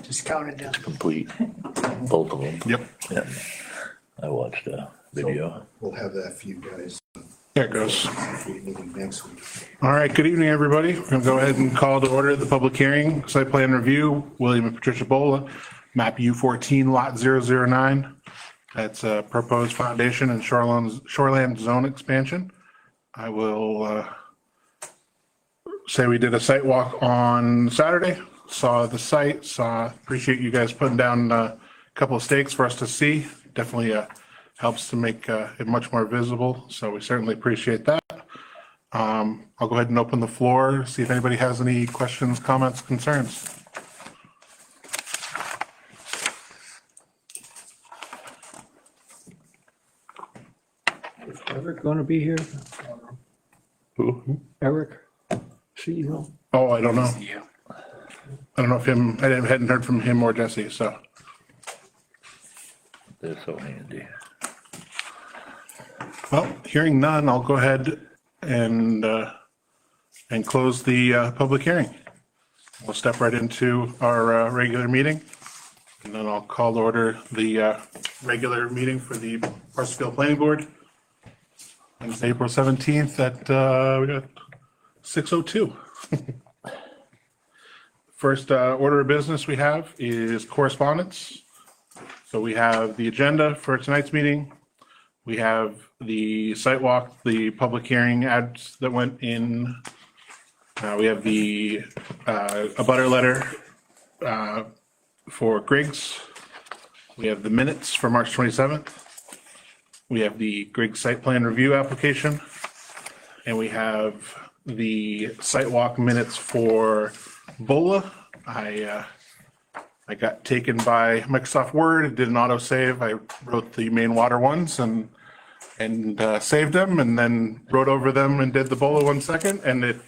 Just counted down. complete, both of them. Yep, Yeah. I watched a video. We'll have that for you guys there it goes. for your meeting next week. All right, good evening, everybody. We're going to go ahead and call to order the public hearing, site plan review, William and Patricia Bola, map U14, lot 009. That's a proposed foundation and shoreland zone expansion. I will say we did a site walk on Saturday, saw the site, appreciate you guys putting down a couple of stakes for us to see. Definitely helps to make it much more visible, so we certainly appreciate that. I'll go ahead and open the floor, see if anybody has any questions, comments, concerns. Is Eric gonna be here? Who? Eric, CEO? Oh, I don't know. I don't know if I hadn't heard from him or Jesse, so. They're so handy. Well, hearing none, I'll go ahead and close the public hearing. We'll step right into our regular meeting. And then I'll call to order the regular meeting for the Parsonsville Planning Board. And it's April 17th at, we got 6:02. First order of business we have is correspondence. So we have the agenda for tonight's meeting. We have the site walk, the public hearing ads that went in. We have the a butter letter for Griggs. We have the minutes for March 27th. We have the Griggs site plan review application. And we have the site walk minutes for Bola. I got taken by Microsoft Word, it did an autosave. I wrote the main water ones and saved them, and then wrote over them and did the Bola 1 second, and it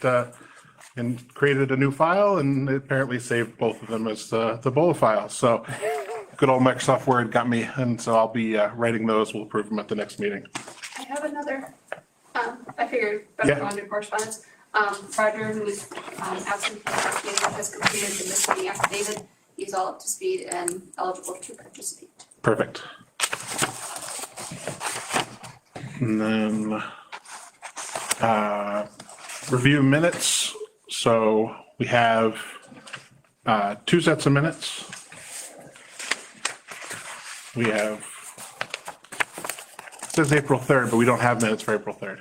and created a new file, and it apparently saved both of them as the Bola file. So good old Microsoft Word got me, and so I'll be writing those. We'll approve them at the next meeting. I have another, I figured better Yeah. go on to correspondence. Roger, who is absent from last meeting, has completed the missing affidavit. He's all up to speed and eligible to participate. Perfect. And then review minutes. So we have 2 sets of minutes. We have, it says April 3rd, but we don't have minutes for April 3rd.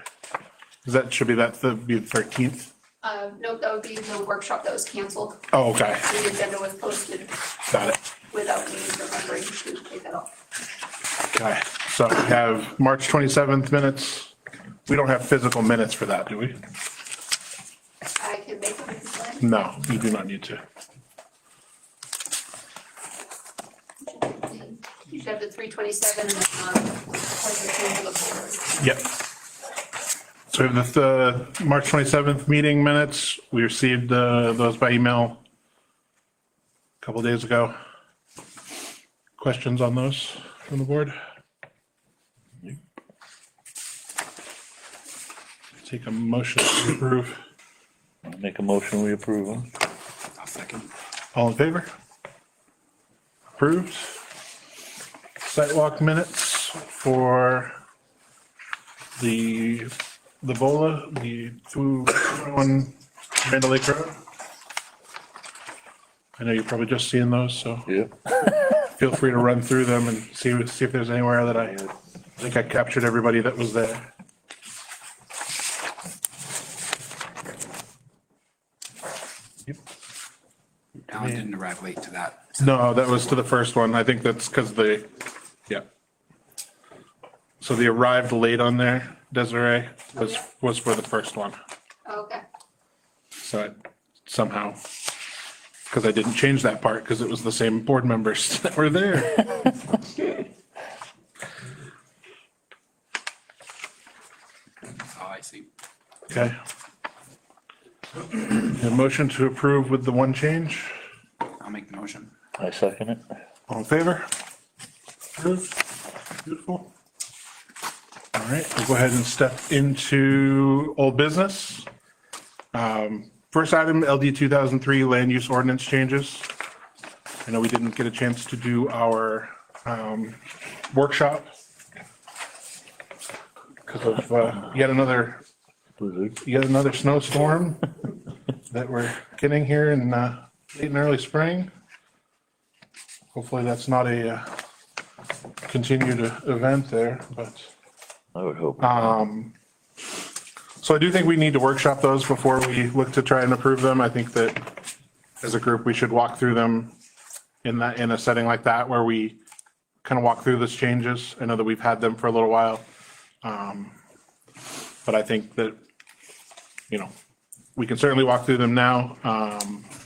Should be the 13th? No, that would be the workshop that was canceled. Oh, okay, The agenda was posted got it. without me remembering to take that off. Okay, so we have March 27th minutes. We don't have physical minutes for that, do we? I can make it with the plan. No, you do not need to. You should have the 327 and then, Yep. So we have the March 27th meeting minutes. We received those by email a couple days ago. Questions on those from the board? Take a motion to approve. I'll make a motion, we approve them. All in favor? Approved. Sidewalk minutes for the Bola, the 201 Randall Lake Road. I know you're probably just seeing those, so Yep. feel free to run through them and see if there's anywhere that I think I captured everybody that was there. Alan didn't arrive late to that. No, that was to the first one. I think that's because yeah. So the arrived late on there, Desiree, was for the first one. okay. So it somehow, because I didn't change that part because it was the same board members that were there. Oh, I see. Okay. A motion to approve with the one change. I'll make the motion. I second it. All in favor? Approved. Beautiful. All right, we'll go ahead and step into old business. First item, LD 2003 land use ordinance changes. I know we didn't get a chance to do our workshop because of yet another snowstorm that we're getting here in late and early spring. Hopefully that's not a continued event there, but. I would hope. So I do think we need to workshop those before we look to try and approve them. I think that as a group, we should walk through them in a setting like that where we kind of walk through those changes. I know that we've had them for a little while. But I think that, we can certainly walk through them now.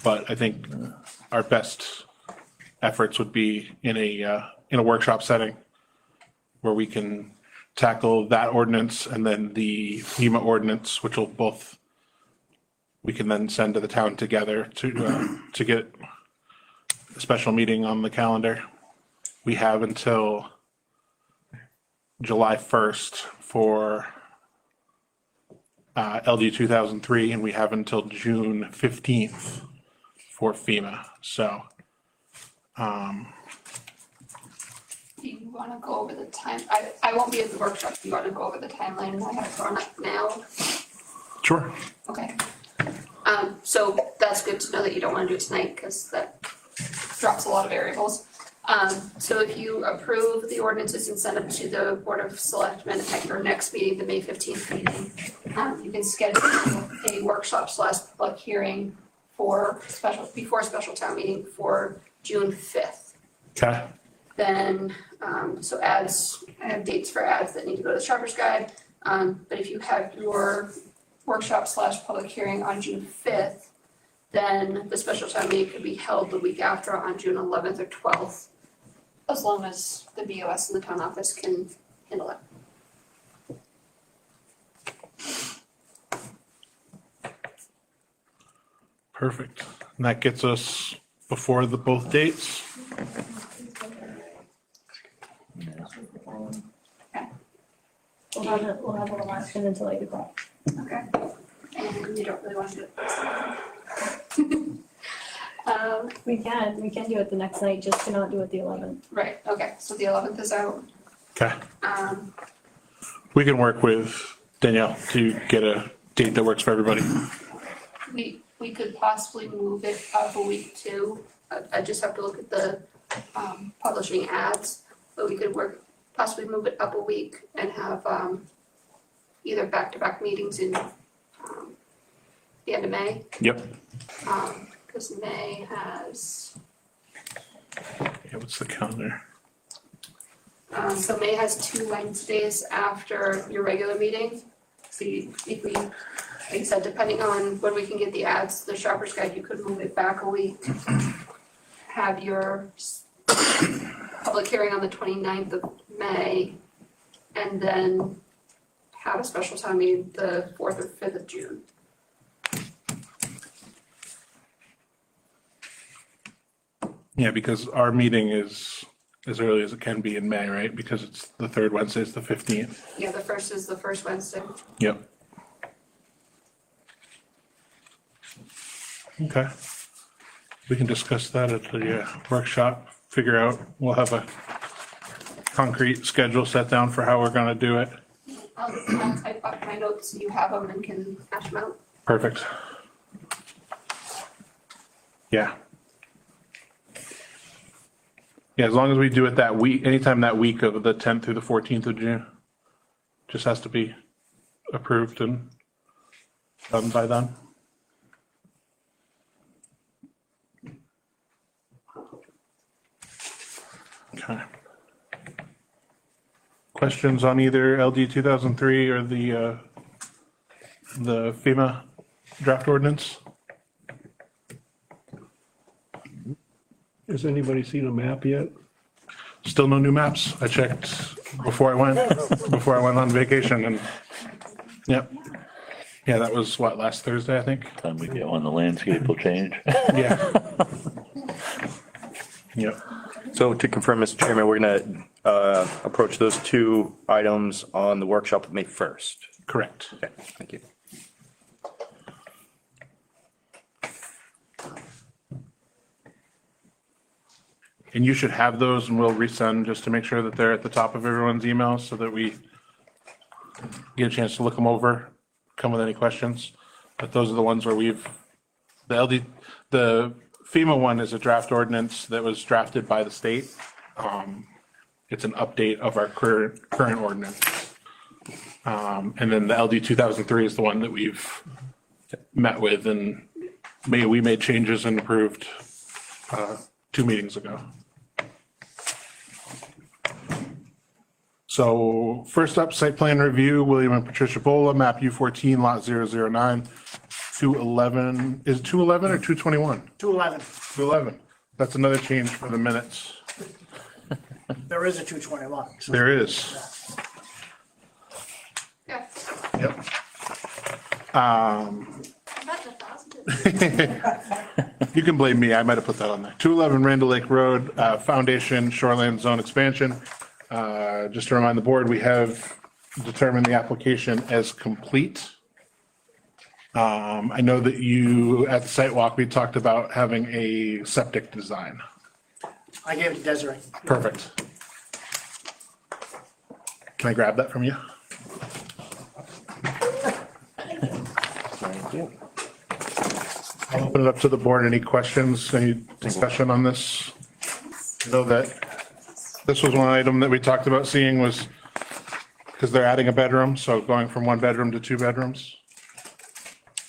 But I think our best efforts would be in a workshop setting where we can tackle that ordinance and then the FEMA ordinance, which we can then send to the town together to get a special meeting on the calendar. We have until July 1st for LD 2003, and we have until June 15th for FEMA. So, Do you want to go over the time? I won't be at the workshop. Do you want to go over the timeline and I have it drawn up now? sure. Okay. So that's good to know that you don't want to do it tonight because that drops a lot of variables. So if you approve the ordinances and send them to the Board of Selectmen at your next meeting, the May 15th meeting, you can schedule a workshop / public hearing before special town meeting for June 5th. Okay. Then, so ads, I have dates for ads that need to go to the Sharper's Guide. But if you have your workshop / public hearing on June 5th, then the special town meeting could be held the week after on June 11th or 12th, as long as the BOS and the town office can handle it. Perfect. And that gets us before both dates. We'll have a little action until 8 o'clock. Okay. And you don't really want to do it. We can do it the next night, just to not do it the 11th. Right, okay, so the 11th is out. Okay. We can work with Danielle to get a date that works for everybody. We could possibly move it up a week too. I just have to look at the publishing ads, but we could possibly move it up a week and have either back-to-back meetings in the end of May. Yep. Because May has, Yeah, what's the calendar? so May has 2 Wednesdays after your regular meeting. So if we, like I said, depending on when we can get the ads, the Sharper's Guide, you could move it back a week. Have your public hearing on the 29th of May, and then have a special town meeting the 4th or 5th of June. Yeah, because our meeting is as early as it can be in May, right? Because it's the third Wednesday, it's the 15th. Yeah, the first is the first Wednesday. Yep. Okay. We can discuss that at the workshop, we'll have a concrete schedule set down for how we're gonna do it. I'll type up my notes, you have them and can hash them out. Perfect. Yeah. Yeah, as long as we do it that week, anytime that week of the 10th through the 14th of June, just has to be approved and done by then. Okay. Questions on either LD 2003 or the FEMA draft ordinance? Has anybody seen a map yet? Still no new maps. I checked before I went on vacation and, yep. Yeah, that was what, last Thursday, I think? Time we get one, the landscape will change. Yeah. Yep. So to confirm, Mr. Chairman, we're going to approach those 2 items on the workshop of May 1st. Correct. Okay, thank you. And you should have those and we'll resend just to make sure that they're at the top of everyone's emails so that we get a chance to look them over, come with any questions. But those are the ones where the FEMA one is a draft ordinance that was drafted by the state. It's an update of our current ordinance. And then the LD 2003 is the one that we've met with and we made changes and approved 2 meetings ago. So first up, site plan review, William and Patricia Bola, map U14, lot 009, 211, is it 211 or 221? 211. 211. That's another change for the minutes. There is a 221. So There is. Yeah. Yep. About 1,000. You can blame me. I might have put that on there. 211 Randall Lake Road, foundation shoreline zone expansion. Just to remind the board, we have determined the application as complete. I know that you, at the site walk, we talked about having a septic design. I gave it to Desiree. Perfect. Can I grab that from you? Thank you. I'll open it up to the board. Any questions, any discussion on this? I know that this was one item that we talked about seeing was, because they're adding a bedroom, so going from 1 bedroom to 2 bedrooms.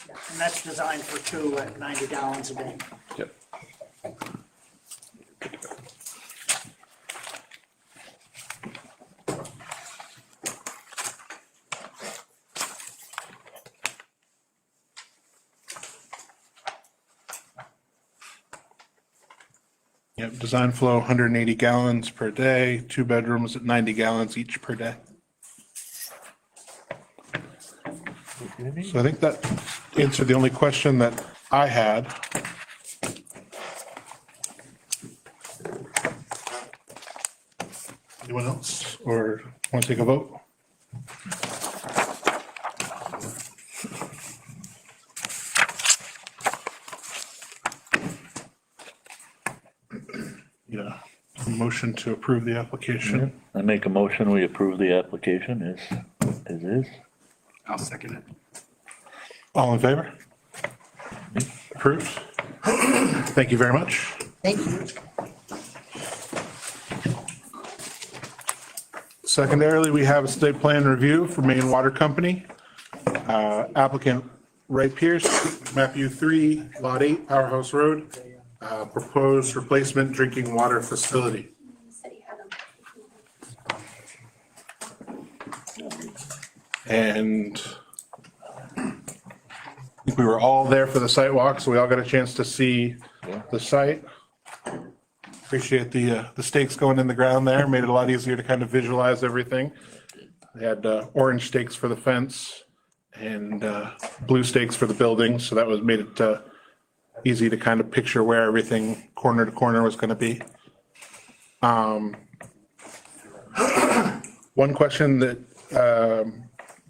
And that's designed for 2 at 90 gallons a day. Yep. Yep, design flow 180 gallons per day, 2 bedrooms at 90 gallons each per day. So I think that answered the only question that I had. Anyone else, or want to take a vote? Yeah, motion to approve the application. I make a motion, we approve the application as is. I'll second it. All in favor? Approved? Thank you very much. Thank you. Secondarily, we have a state plan review for Maine Water Company. Applicant Ray Pierce, map U3, lot 8, Powerhouse Road. Proposed replacement drinking water facility. Said he had them. And I think we were all there for the site walk, so we all got a chance to see the site. Appreciate the stakes going in the ground there, made it a lot easier to kind of visualize everything. They had orange stakes for the fence and blue stakes for the building, so that made it easy to kind of picture where everything corner to corner was going to be. One question that,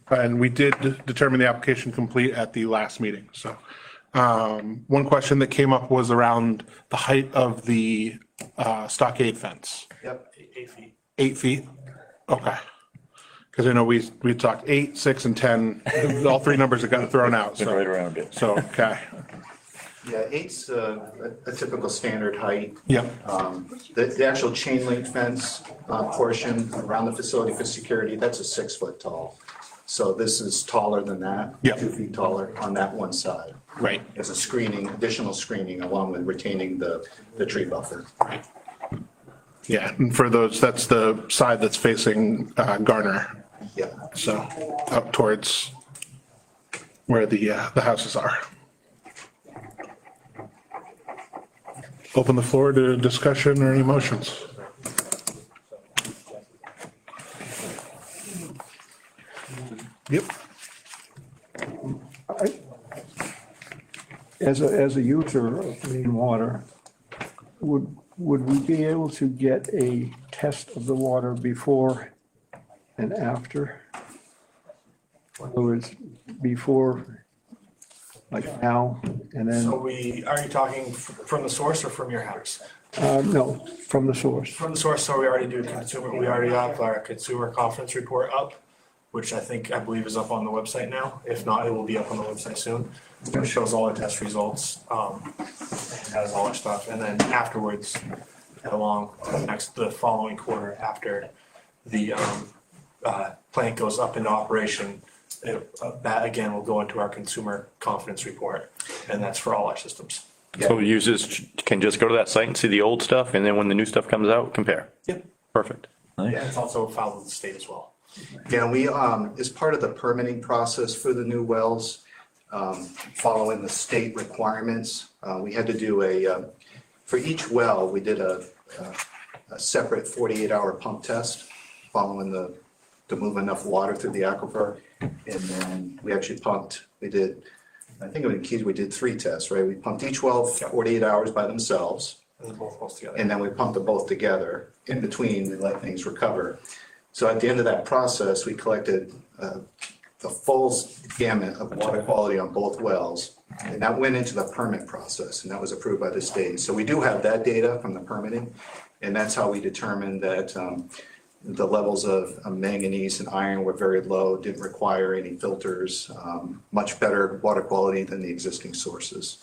and we did determine the application complete at the last meeting, so. One question that came up was around the height of the stockade fence. Yep. 8 feet? Okay. Because I know we talked 8, 6, and 10, all 3 numbers have gotten thrown out, Been right so, around it. okay. Yeah, 8's a typical standard height. Yep, The actual chain link fence portion around the facility for security, that's a 6 foot tall. So this is taller than that. Yep. 2 feet taller on that one side. right. As a screening, additional screening along with retaining the tree buffer. Yeah, and for those, that's the side that's facing Garner, Yeah. so up towards where the houses are. Open the floor to discussion or any motions. Yep. As a user of clean water, would we be able to get a test of the water before and after? In other words, before like now, and So then, are you talking from the source or from your house? no, from the source. From the source, so we already have our consumer conference report up, which I believe is up on the website now. If not, it will be up on the website soon. It shows all our test results, and has all our stuff, and then afterwards, the following quarter after the, plant goes up into operation, that again will go into our consumer confidence report, and that's for all our systems. So users can just go to that site and see the old stuff, and then when the new stuff comes out, compare. Yep. Perfect. Yeah, it's also filed with the state as well. Yeah, we, as part of the permitting process for the new wells, following the state requirements, we had to do for each well, we did a separate 48-hour pump test following to move enough water through the aquifer. And then we actually I think in Keys, we did 3 tests, right? We pumped each well 48 hours by themselves. And they're both close together. And then we pumped them both together. In between, we let things recover. So at the end of that process, we collected the full gamut of water quality on both wells. And that went into the permit process, and that was approved by the state. So we do have that data from the permitting, and that's how we determined that the levels of manganese and iron were very low, didn't require any filters, much better water quality than the existing sources.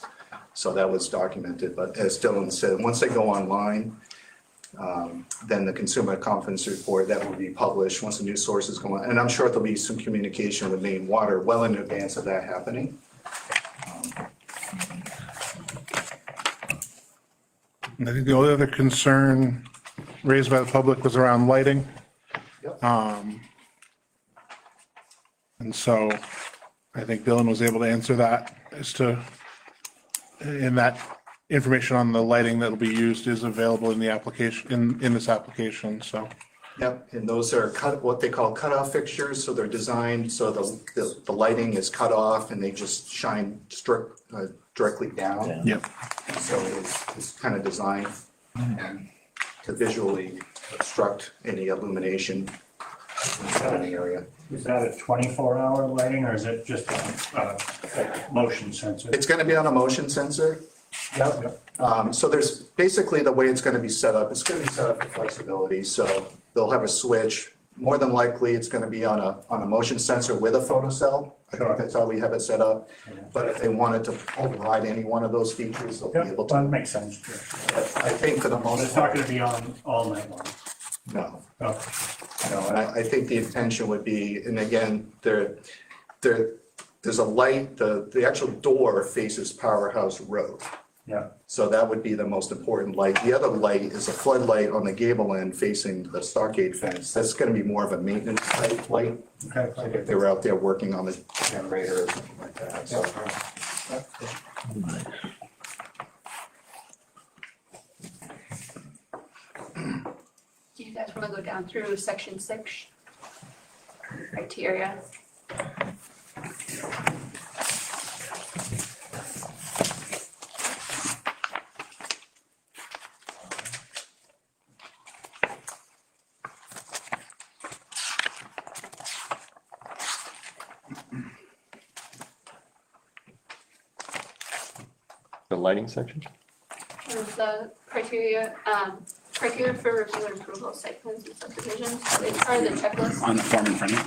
So that was documented, but as Dylan said, once they go online, then the consumer confidence report that will be published once the new sources go on. And I'm sure there'll be some communication with Maine Water well in advance of that happening. I think the only other concern raised by the public was around lighting. Yep. And so I think Dylan was able to answer that as to, in that information on the lighting that'll be used is available in the application, in this application, so. Yep, and those are what they call cutoff fixtures, so they're designed so the lighting is cut off and they just shine directly down. Yep. So it's kind of designed to visually obstruct any illumination in the area. Is that a 24-hour lighting or is it just a motion sensor? It's going to be on a motion sensor. Yep. So there's basically the way it's going to be set up. It's going to be set up for flexibility. So they'll have a switch. More than likely, it's going to be on a motion sensor with a photocell. I think that's how we have it set up. But if they wanted to override any one of those features, they'll be able That to. makes sense. I think for the most It's not part, going to be on all night long. no. Okay. No, and I think the intention would be, and again, there's a light, the actual door faces Powerhouse Road. Yeah. So that would be the most important light. The other light is a floodlight on the gable end facing the stockade fence. That's gonna be more of a maintenance type light. Okay. Like if they were out there working on the generator or something like that, so. Do you guys wanna go down through section 6? Criteria. The lighting section? Of the criteria for review and approval of site plans and subdivisions, it's part of the checklist On the form in front of you.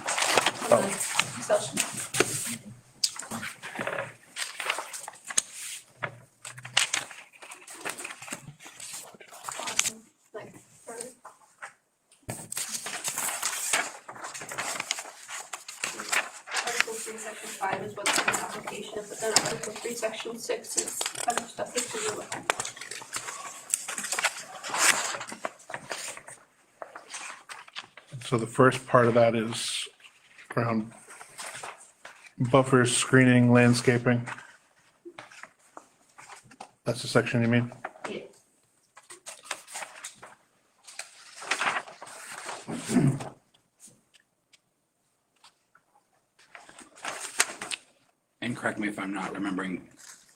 on the Excel sheet. Awesome. Like, perfect. Article 3, section 5 is what's in the application, but then Article 3, section 6 is other stuff that's in the look. So the first part of that is around buffers, screening, landscaping. That's the section you mean? Yeah. And correct me if I'm not remembering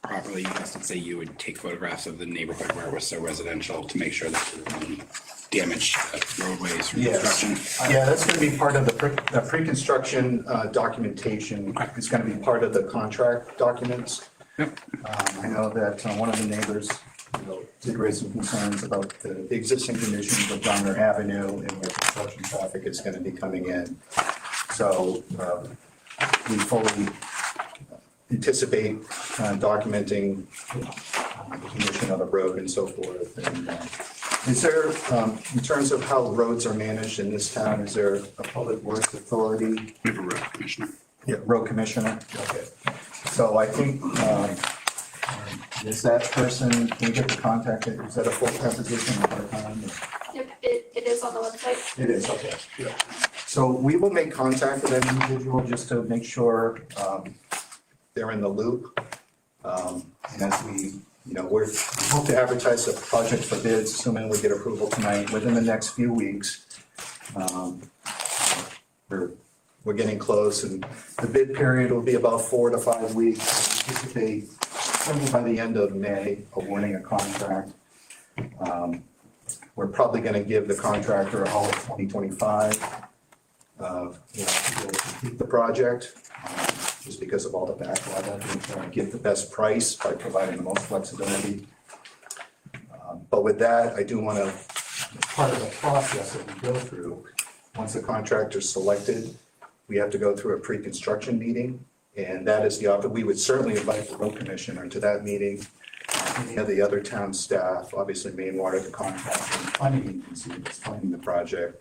properly, you guys did say you would take photographs of the neighborhood where it was so residential to make sure that there were any damaged roadways from construction. Yeah, that's gonna be part of the pre-construction documentation. It's gonna be part of the contract documents. I know that one of the neighbors, did raise some concerns about the existing conditions of Gardner Avenue and where construction traffic is going to be coming in. So we fully anticipate documenting the condition of the road and so forth. And is there, in terms of how roads are managed in this town, is there a public works authority? We have a road commissioner. Yeah, road commissioner, okay. So I think, is that person, can you get the contact, is that a full-time position or part-time? Yep, it is on the website. It is, okay. So we will make contact with that individual just to make sure they're in the loop. And as we, we hope to advertise the project for bids, assuming we get approval tonight, within the next few weeks. We're getting close, and the bid period will be about 4 to 5 weeks. We anticipate certainly by the end of May, awarding a contract. We're probably gonna give the contractor all of 2025 to complete the project, just because of all the backlog. I think we're gonna get the best price by providing the most flexibility. But with that, I do wanna, part of the process that we go through, once the contractor's selected, we have to go through a pre-construction meeting, and that is we would certainly invite the road commissioner to that meeting, any of the other town staff, obviously Maine Water, the contractor, and funding agency that's funding the project.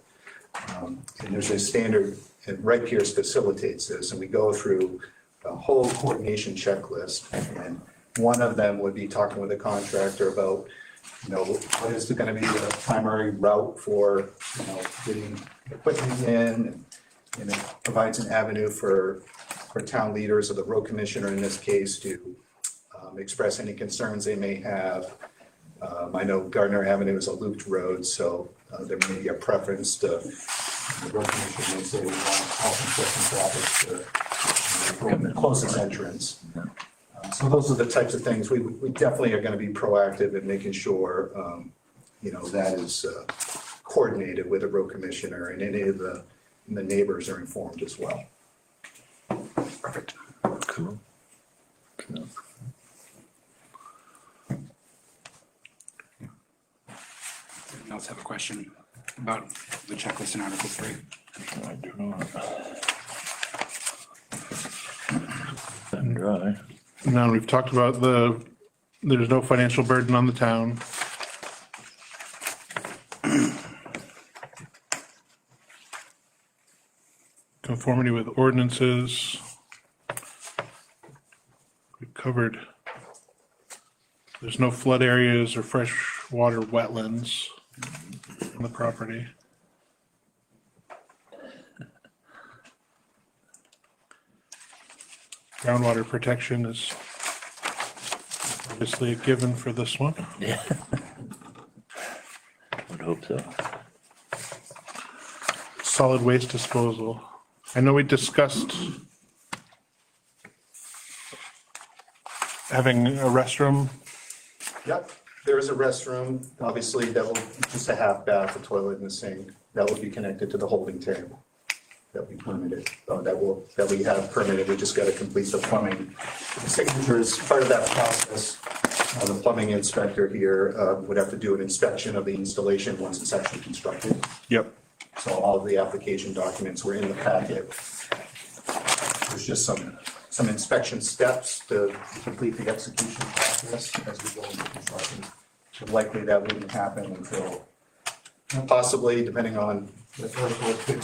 And there's a standard, and Red Pierce facilitates this, and we go through a whole coordination checklist. And one of them would be talking with the contractor about, what is going to be the primary route for, getting equipment in, and it provides an avenue for town leaders or the road commissioner in this case to express any concerns they may have. I know Gardner Avenue is a looped road, so there may be a preference to, the road commissioner may say we want all construction traffic to the closest entrance. So those are the types of things we definitely are going to be proactive in making sure, that is coordinated with the road commissioner, and any of the neighbors are informed as well. Perfect. Cool. Anyone else have a question about the checklist in Article 3? I do not. Then dry. Now, we've talked about there's no financial burden on the town. Conformity with ordinances. We've covered. There's no flood areas or freshwater wetlands on the property. Groundwater protection is obviously a given for this one. Yeah. Would hope so. Solid waste disposal. I know we discussed having a restroom. Yep, there is a restroom, obviously, that will, just a half bath, a toilet and a sink, that will be connected to the holding tank that we permitted, that we have permitted, we just gotta complete the plumbing. The signatures, part of that process, the plumbing inspector here would have to do an inspection of the installation once it's actually constructed. Yep. So all of the application documents were in the packet. There's just some inspection steps to complete the execution process as we go into construction. So likely that wouldn't happen until possibly, depending on the article, it could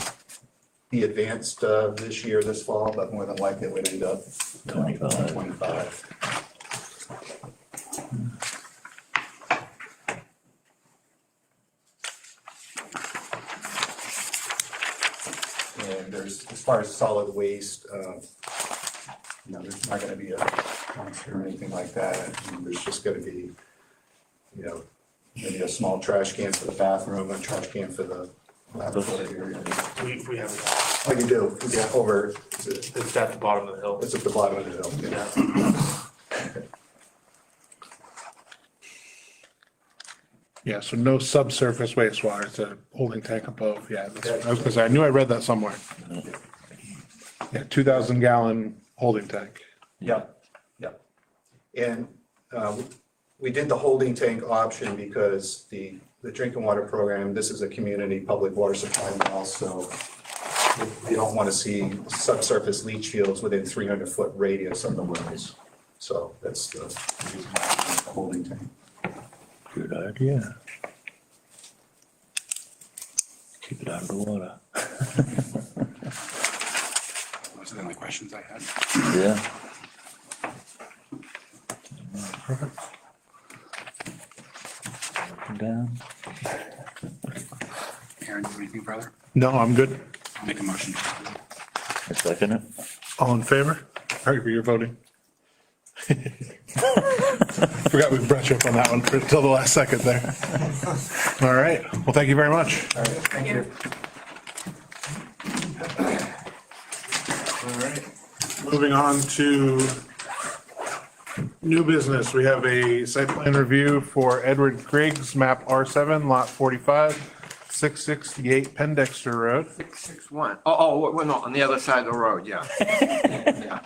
be advanced this year, this fall, but more than likely it would end up 25. And there's, as far as solid waste, there's not gonna be a dumpster or anything like that. There's just gonna be, maybe a small trash can for the bathroom, a trash can for the laboratory area. We have, Oh, you do? Yeah, over, it's at the bottom of the hill. it's at the bottom of the hill. Yeah. Yeah, so no subsurface wastewater, it's a holding tank above, yeah. I was gonna say, I knew I read that somewhere. Yeah, 2,000 gallon holding tank. Yep, yep. And we did the holding tank option because the drinking water program, this is a community public water supply well, so we don't want to see subsurface leach fields within 300-foot radius of the wells. So that's the reason for the holding tank. Good idea. Keep it out of the water. Those are the only questions I had. Yeah. Down. Aaron, do you have anything further? No, I'm good. I'll make a motion. I second it. All in favor? All right, you're voting. Forgot we brought you up on that one until the last second there. All right, well, thank you very much. Thank you. All right, moving on to new business. We have a site plan review for Edward Griggs, map R7, lot 45, 668 Pendexter Road. 661. Well, no, on the other side of the road, yeah. Yeah.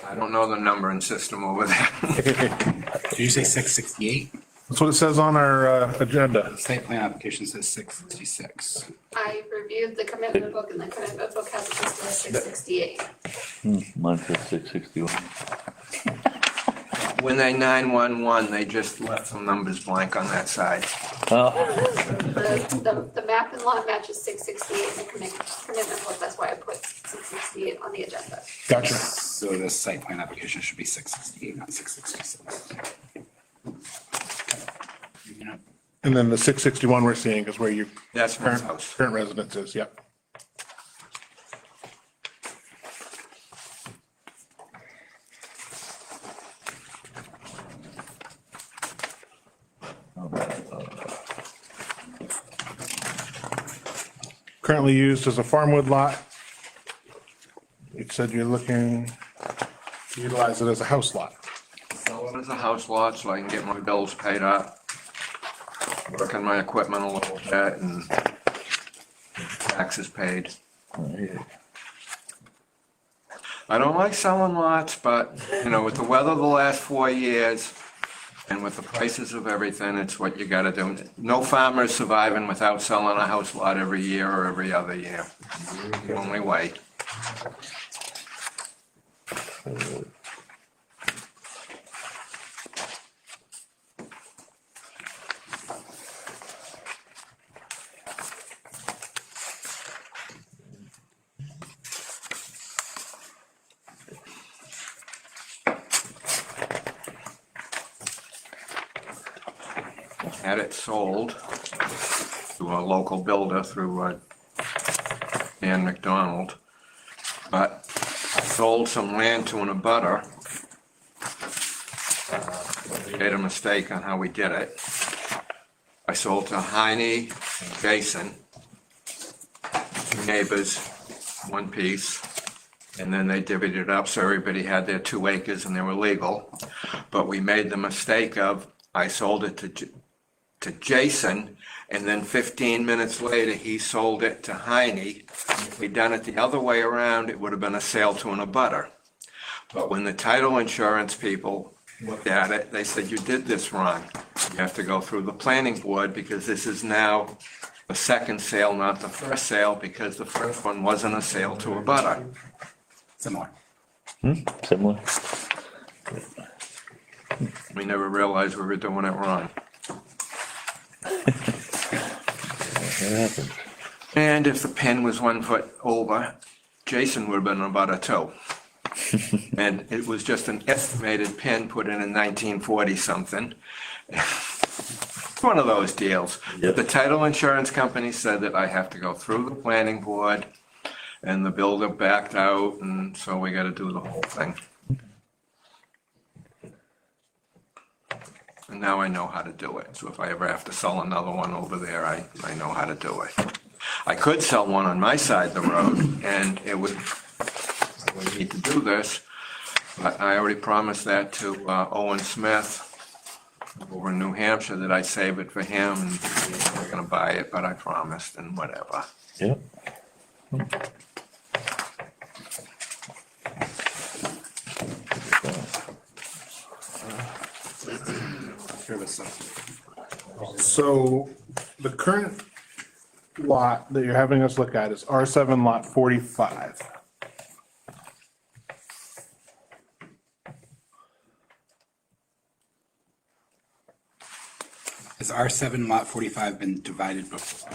I don't know the numbering system over there. Did you say 668? That's what it says on our agenda. Site plan application says 666. I reviewed the commitment book and the commitment book has it listed as 668. Mine says 661. When they 911, they just left some numbers blank on that side. Oh, The map and lot matches 668 in the commitment book, that's why I put 668 on the agenda. Gotcha. So the site plan application should be 668, not 666. You know, And then the 661 we're seeing is where your That's my current house. current residence is, yep. Currently used as a farmwood lot. You said you're looking to utilize it as a house lot. Sell it as a house lot so I can get my bills paid up. Work on my equipment a little bit and taxes paid. I don't like selling lots, but, you know, with the weather the last 4 years and with the prices of everything, it's what you gotta do. No farmer is surviving without selling a house lot every year or every other year. The only way. Had it sold to a local builder through Dan McDonald. But I sold some land to an abutter. We made a mistake on how we did it. I sold to Heine and Jason, two neighbors, one piece. And then they divvied it up so everybody had their 2 acres and they were legal. But we made the mistake of, I sold it to Jason, and then 15 minutes later, he sold it to Heine. If we'd done it the other way around, it would have been a sale to an abutter. But when the title insurance people looked at it, they said, you did this wrong. You have to go through the planning board because this is now the second sale, not the first sale, because the first one wasn't a sale to a abutter. Similar. similar. We never realized we were doing it wrong. That happens. And if the pin was 1 foot over, Jason would have been about a toe. And it was just an estimated pin put in 1940 something. One of those deals. But the title insurance company said that I have to go through the planning board and the builder backed out, and so we gotta do the whole thing. And now I know how to do it. So if I ever have to sell another one over there, I know how to do it. I could sell one on my side of the road and it would, I would need to do this. But I already promised that to Owen Smith over in New Hampshire that I'd save it for him and he's not gonna buy it, but I promised and whatever. Yep. So the current lot that you're having us look at is R7 lot 45. Has R7 lot 45 been divided before?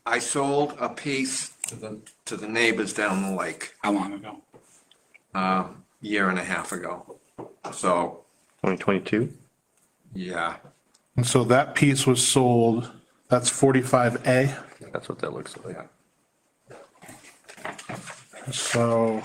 I sold a piece to the neighbors down the lake, How long ago? year and a half ago. So, 2022? yeah, And so that piece was sold, that's 45A. That's what that looks like. So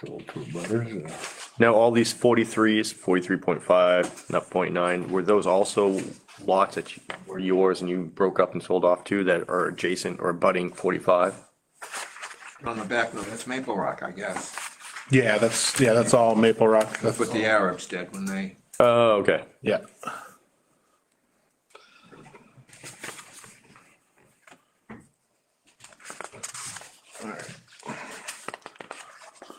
Sold to butters. Now, all these 43s, 43.5, not .9, were those also lots that were yours and you broke up and sold off to that are adjacent or abutting 45? on the back, no, that's Maple Rock, I guess. yeah, that's all Maple Rock. That's what the Arabs did when they, Oh, okay. Yeah.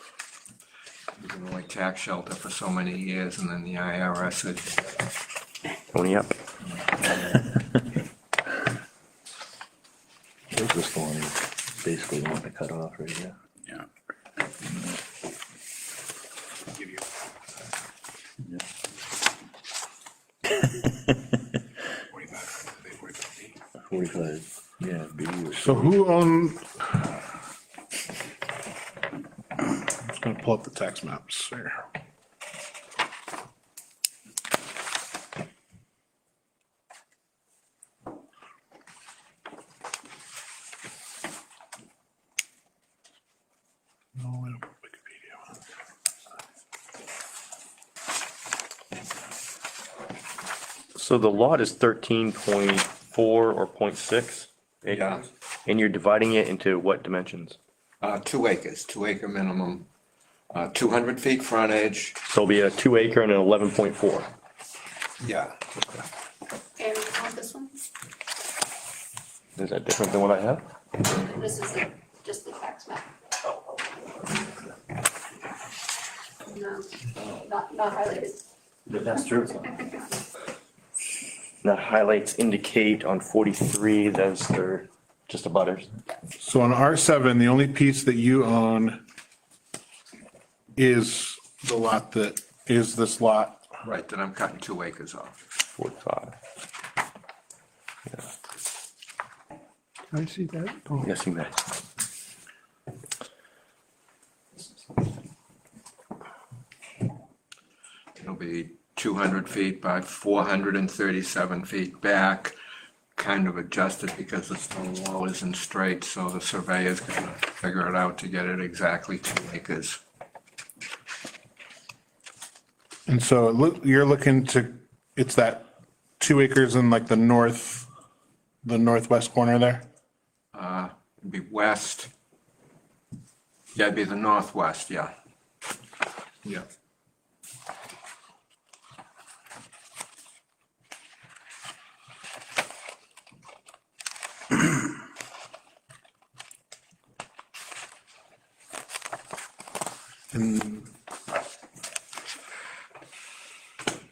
it was an only tax shelter for so many years, and then the IRS said, Pony up. There's this one, basically wanting to cut off right here. Yeah. Give you. 45, 45, yeah, B was. So who owned? I'm just gonna pull up the tax maps here. No, I don't put Wikipedia on. So the lot is 13.4 or .6 acres? Yeah. And you're dividing it into what dimensions? 2 acres, 2 acre minimum, 200 feet frontage, So it'll be a 2 acre and an 11.4. yeah. And you want this one? Is that different than what I have? This is just the tax map. No, not highlighted. That's true. The highlights indicate on 43 that they're just abutters. So on R7, the only piece that you own is the lot that is this lot. Right, then I'm cutting 2 acres off. 45. Can I see that? Oh, Yes, you may. It'll be 200 feet by 437 feet back, kind of adjusted because the stone wall isn't straight, so the surveyor's gonna figure it out to get it exactly 2 acres. And so you're looking to, it's that 2 acres in like the northwest corner there? It'd be west. Yeah, it'd be the northwest, yeah. Yeah.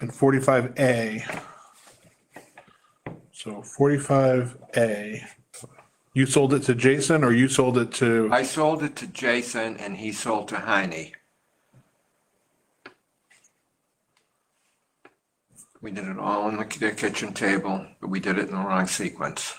And 45A. So 45A, you sold it to Jason or you sold it to? I sold it to Jason and he sold to Heine. We did it all on their kitchen table, but we did it in the wrong sequence.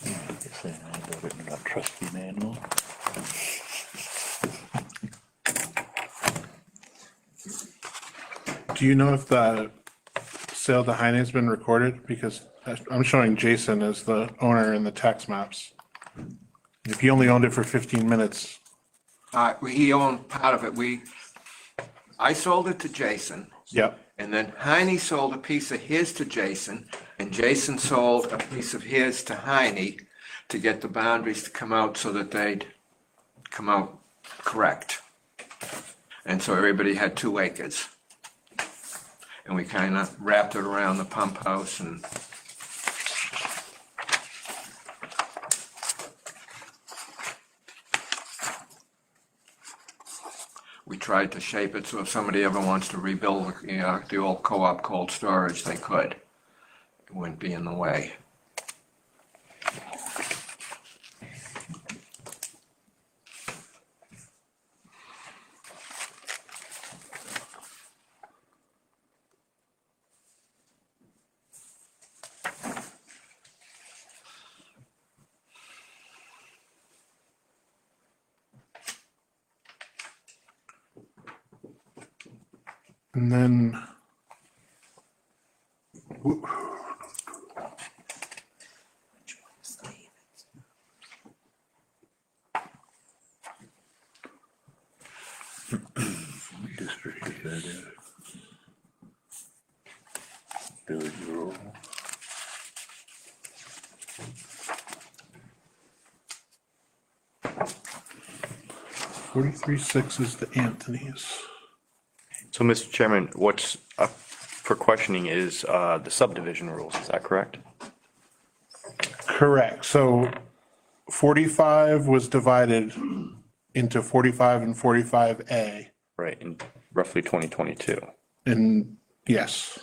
You're saying I got it in that trustee manual. Do you know if the sale to Heine has been recorded? Because I'm showing Jason as the owner in the tax maps. If he only owned it for 15 minutes, He owned part of it. I sold it to Jason. Yep. And then Heine sold a piece of his to Jason, and Jason sold a piece of his to Heine to get the boundaries to come out so that they'd come out correct. And so everybody had 2 acres. And we kind of wrapped it around the pump house and we tried to shape it so if somebody ever wants to rebuild, the old co-op cold storage, they could. It wouldn't be in the way. And then. District is that in? Village rural. $43.6 is the Anthony's. So, Mr. Chairman, what's up for questioning is the subdivision rules, is that correct? Correct. So 45 was divided into 45 and 45A. Right, in roughly 2022. And yes,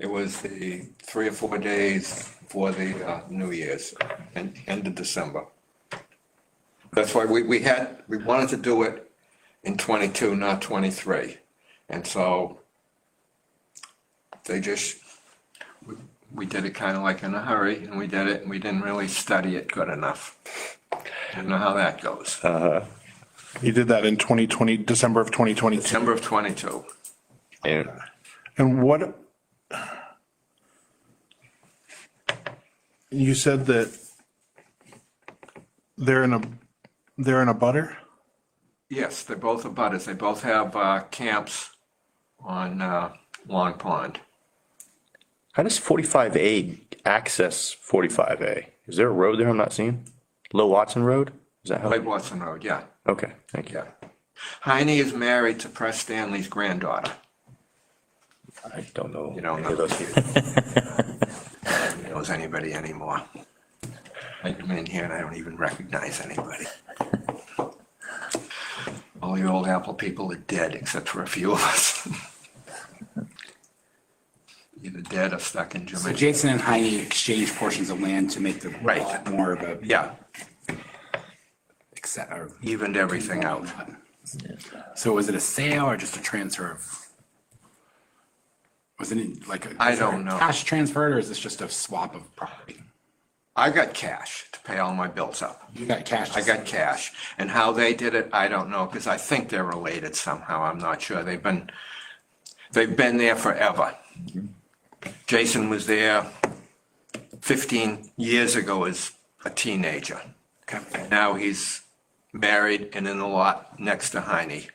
It was the 3 or 4 days for the New Year's, and end of December. That's why we wanted to do it in 22, not 23. And so we did it kind of like in a hurry, and we did it, and we didn't really study it good enough. Didn't know how that goes. you did that in 2020, December of 2022. December of 22. And And what, you said that they're in a butter? Yes, they're both abutters. They both have camps on Long Pond. how does 45A access 45A? Is there a road there I'm not seeing? Low Watson Road? Is that how? Lake Watson Road, yeah. Okay, thank you. Yeah. Heine is married to Press Stanley's granddaughter. I don't know You don't any of know. those people. Nobody knows anybody anymore. I come in here and I don't even recognize anybody. All the old Apple people are dead except for a few of us. Either dead or stuck in So Jamaica. Jason and Heine exchanged portions of land to make the Right. lot more of a. Yeah, Or evened everything out. So was it a sale or just a transfer of? Was it like a? I is there don't a know. Cash transferred or is this just a swap of property? I got cash to pay all my bills up. You got cash. I got cash. And how they did it, I don't know, because I think they're related somehow. I'm not sure. They've been there forever. Jason was there 15 years ago as a teenager. Okay. Now he's married and in the lot next to Heine.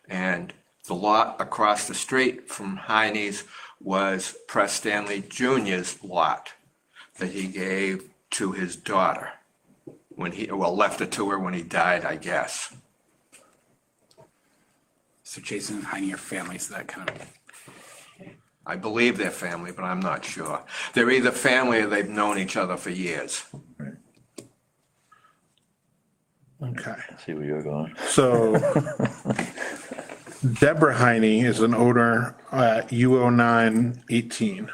And the lot across the street from Heine's was Press Stanley Jr.'s lot that he gave to his daughter when left it to her when he died, I guess. So Jason and Heine are family, so that kind of. I believe they're family, but I'm not sure. They're either family or they've known each other for years. Okay. See where you're going. So Deborah Heine is an owner at U0918.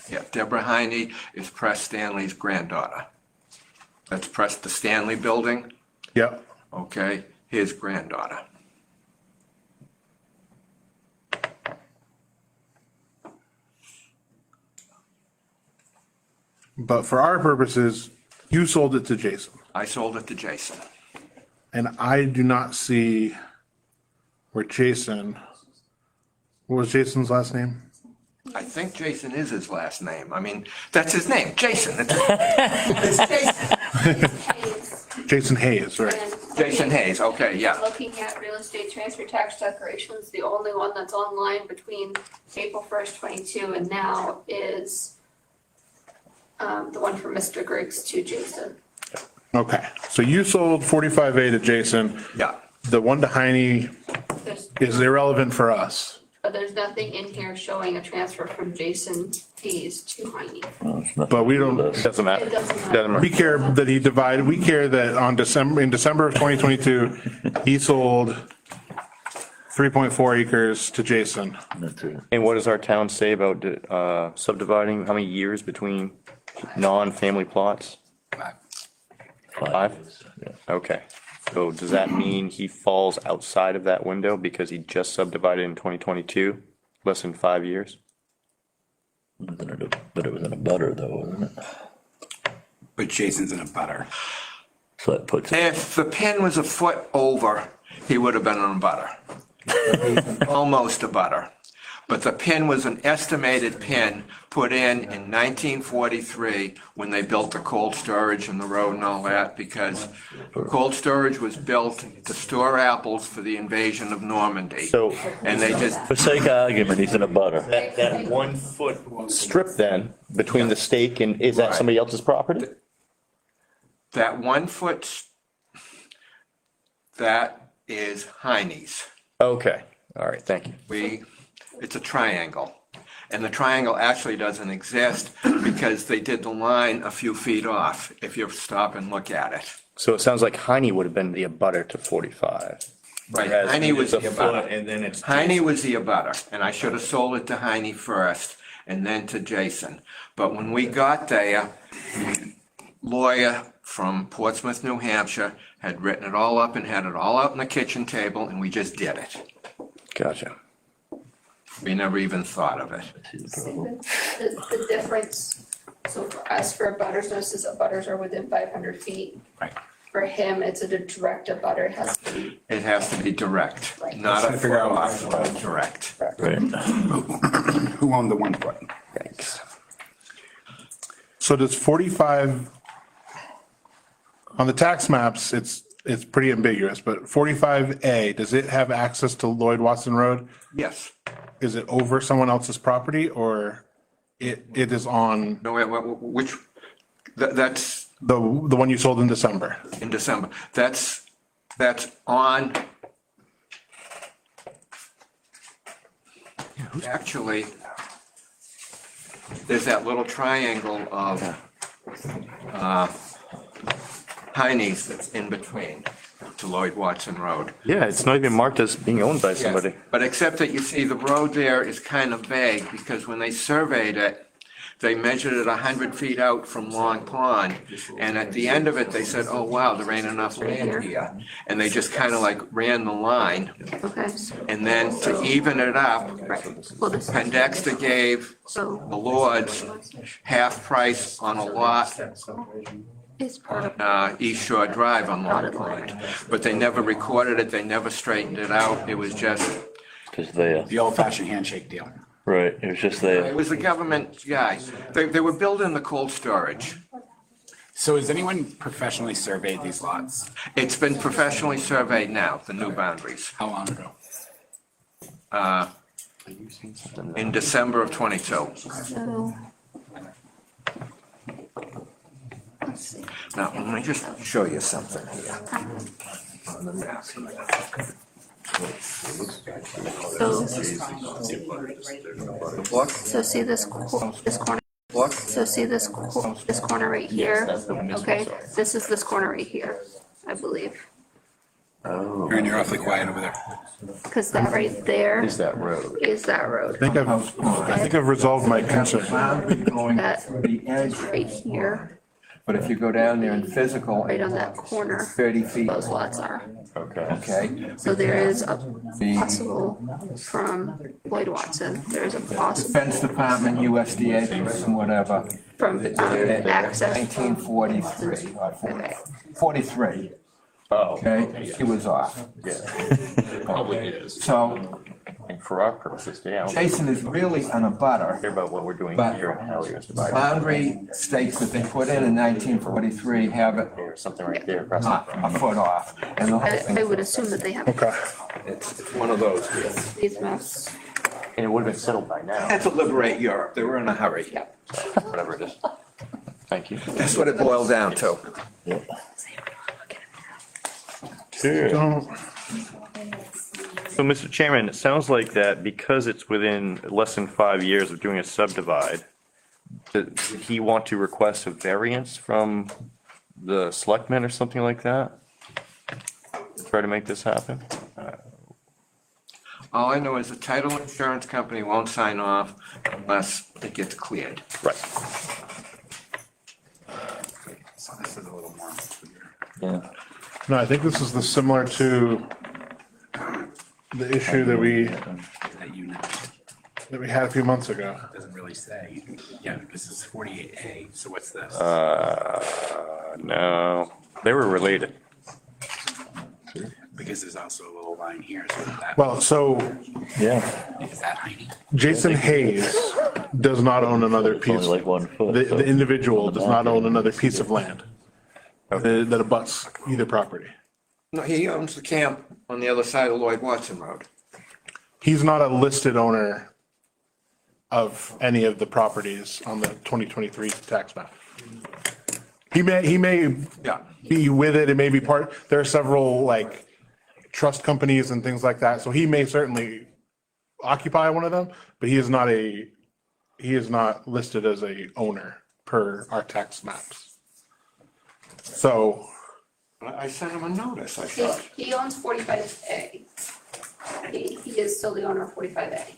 Yeah, Deborah Heine is Press Stanley's granddaughter. That's the Stanley Building, Yep. okay? His granddaughter. But for our purposes, you sold it to Jason. I sold it to Jason. And I do not see where Jason, what was Jason's last name? I think Jason is his last name. I mean, that's his name, Jason. It's Jason. Hayes. Jason Hayes, right? And Jason Hayes, okay, yeah. looking at real estate transfer tax declarations, the only one that's online between April 1st, 22 and now is the one from Mr. Griggs to Jason. Okay, so you sold 45A to Jason. Yeah. The one to Heine There's, is irrelevant for us. but there's nothing in here showing a transfer from Jason Hayes to Heine. Well, it's not- But we don't, Doesn't matter. It doesn't matter. Doesn't matter. we care that he divided, we care that in December of 2022, he sold 3.4 acres to Jason. That's it. And what does our town say about subdividing? How many years between non-family plots? 5? Yeah. Okay. So does that mean he falls outside of that window because he just subdivided in 2022, less than 5 years? But it was in a butter though, wasn't it? But Jason's in a butter. So that puts it, If the pin was a foot over, he would have been on butter. Almost a butter. But the pin was an estimated pin put in 1943 when they built the cold storage and the road and all that, because cold storage was built to store apples for the invasion of Normandy. So And they just, for sake of argument, he's in a butter. that 1 foot strip then between the stake and, is that Right. somebody else's property? that 1 foot, that is Heine's. Okay. All right. Thank you. It's a triangle. And the triangle actually doesn't exist because they did the line a few feet off, if you stop and look at it. So it sounds like Heine would have been the abutter to 45. Right, Whereas Heine was the it's a foot abutter. and then it's. Heine was the abutter, and I should have sold it to Heine first and then to Jason. But when we got there, the lawyer from Portsmouth, New Hampshire, had written it all up and had it all out on the kitchen table, and we just did it. Gotcha. We never even thought of it. The difference, so for us, for abutters notices, abutters are within 500 feet. Right. For him, it's a direct abutter, it has to be. It has to be direct, Right. not a Trying to figure out off, but direct. Right. Who owned the 1 foot? Thanks. So does 45, on the tax maps, it's pretty ambiguous, but 45A, does it have access to Lloyd Watson Road? Yes. Is it over someone else's property or it is on No, which, that's the one you sold in December? in December. That's on. Actually, there's that little triangle of Heine's that's in between to Lloyd Watson Road. Yeah, it's not even marked as being owned by somebody. Yes, but except that you see the road there is kind of vague because when they surveyed it, they measured it 100 feet out from Long Pond. And at the end of it, they said, oh, wow, there ain't enough land here. And they just kind of like ran the line. Okay. And then to even it up, Well, this Pendexter gave so the Lords half price on a lot is part of. East Shore Drive on Long Pond. But they never recorded it, they never straightened it out. It was just, Because they, The old fashioned handshake deal. right, it was just it there. was the government guy. They were building the cold storage. So has anyone professionally surveyed these lots? It's been professionally surveyed now, the new boundaries, How long ago? in December of '22. So. Let's see. Now, let me just show you something here. On the map. So see this corner, so see this corner right here, okay? This is this corner right here, I believe. Aaron, you're awfully quiet over there. Because that right there Is that road? is that road. I think I've resolved my concern. That is right here, But if you go down there in physical, right on that corner, 30 feet, those lots are. Okay. okay? So there is a possible from Lloyd Watson, there's a possible Defense Department, USDA, person, whatever. from access. 1943, or Okay. 43, Oh. okay? He was off. Yeah. So And for our purposes, yeah, I don't Jason is really on a butter. care about what we're doing But here and how you're dividing. Boundary stakes that they put in 1943 have it There's something right there across not the front. a foot off. And the whole I thing, would assume that they have Okay. it's one of those. these maps. And it would have been settled by now, Had to liberate Europe. They were in a hurry. whatever it is. Thank you. That's what it boiled down to. Don't, So, Mr. Chairman, it sounds like that because it's within less than 5 years of doing a subdivide, did he want to request a variance from the selectmen or something like that? Try to make this happen? All I know is the title insurance company won't sign off unless it gets cleared. Right. So this is a little more clear. Yeah. no, I think this is the similar to the issue that we That unit had a few months ago. doesn't really say. Yeah, this is 48A, so what's this? No, they were related. Because there's also a little line here, so that, Well, so Yeah, is that Heine? Jason Hayes does not own another it's only piece. like 1 foot. The, so- the individual does not own another piece of land that abuts either property. No, he owns the camp on the other side of Lloyd Watson Road. He's not a listed owner of any of the properties on the 2023 tax map. He may Yeah. be with it, it may be part, there are several like trust companies and things like that, so he may certainly occupy one of them, but he is not listed as a owner per our tax maps. So, I sent him a notice, I He, thought. he owns 45A. He is still the owner of 45A.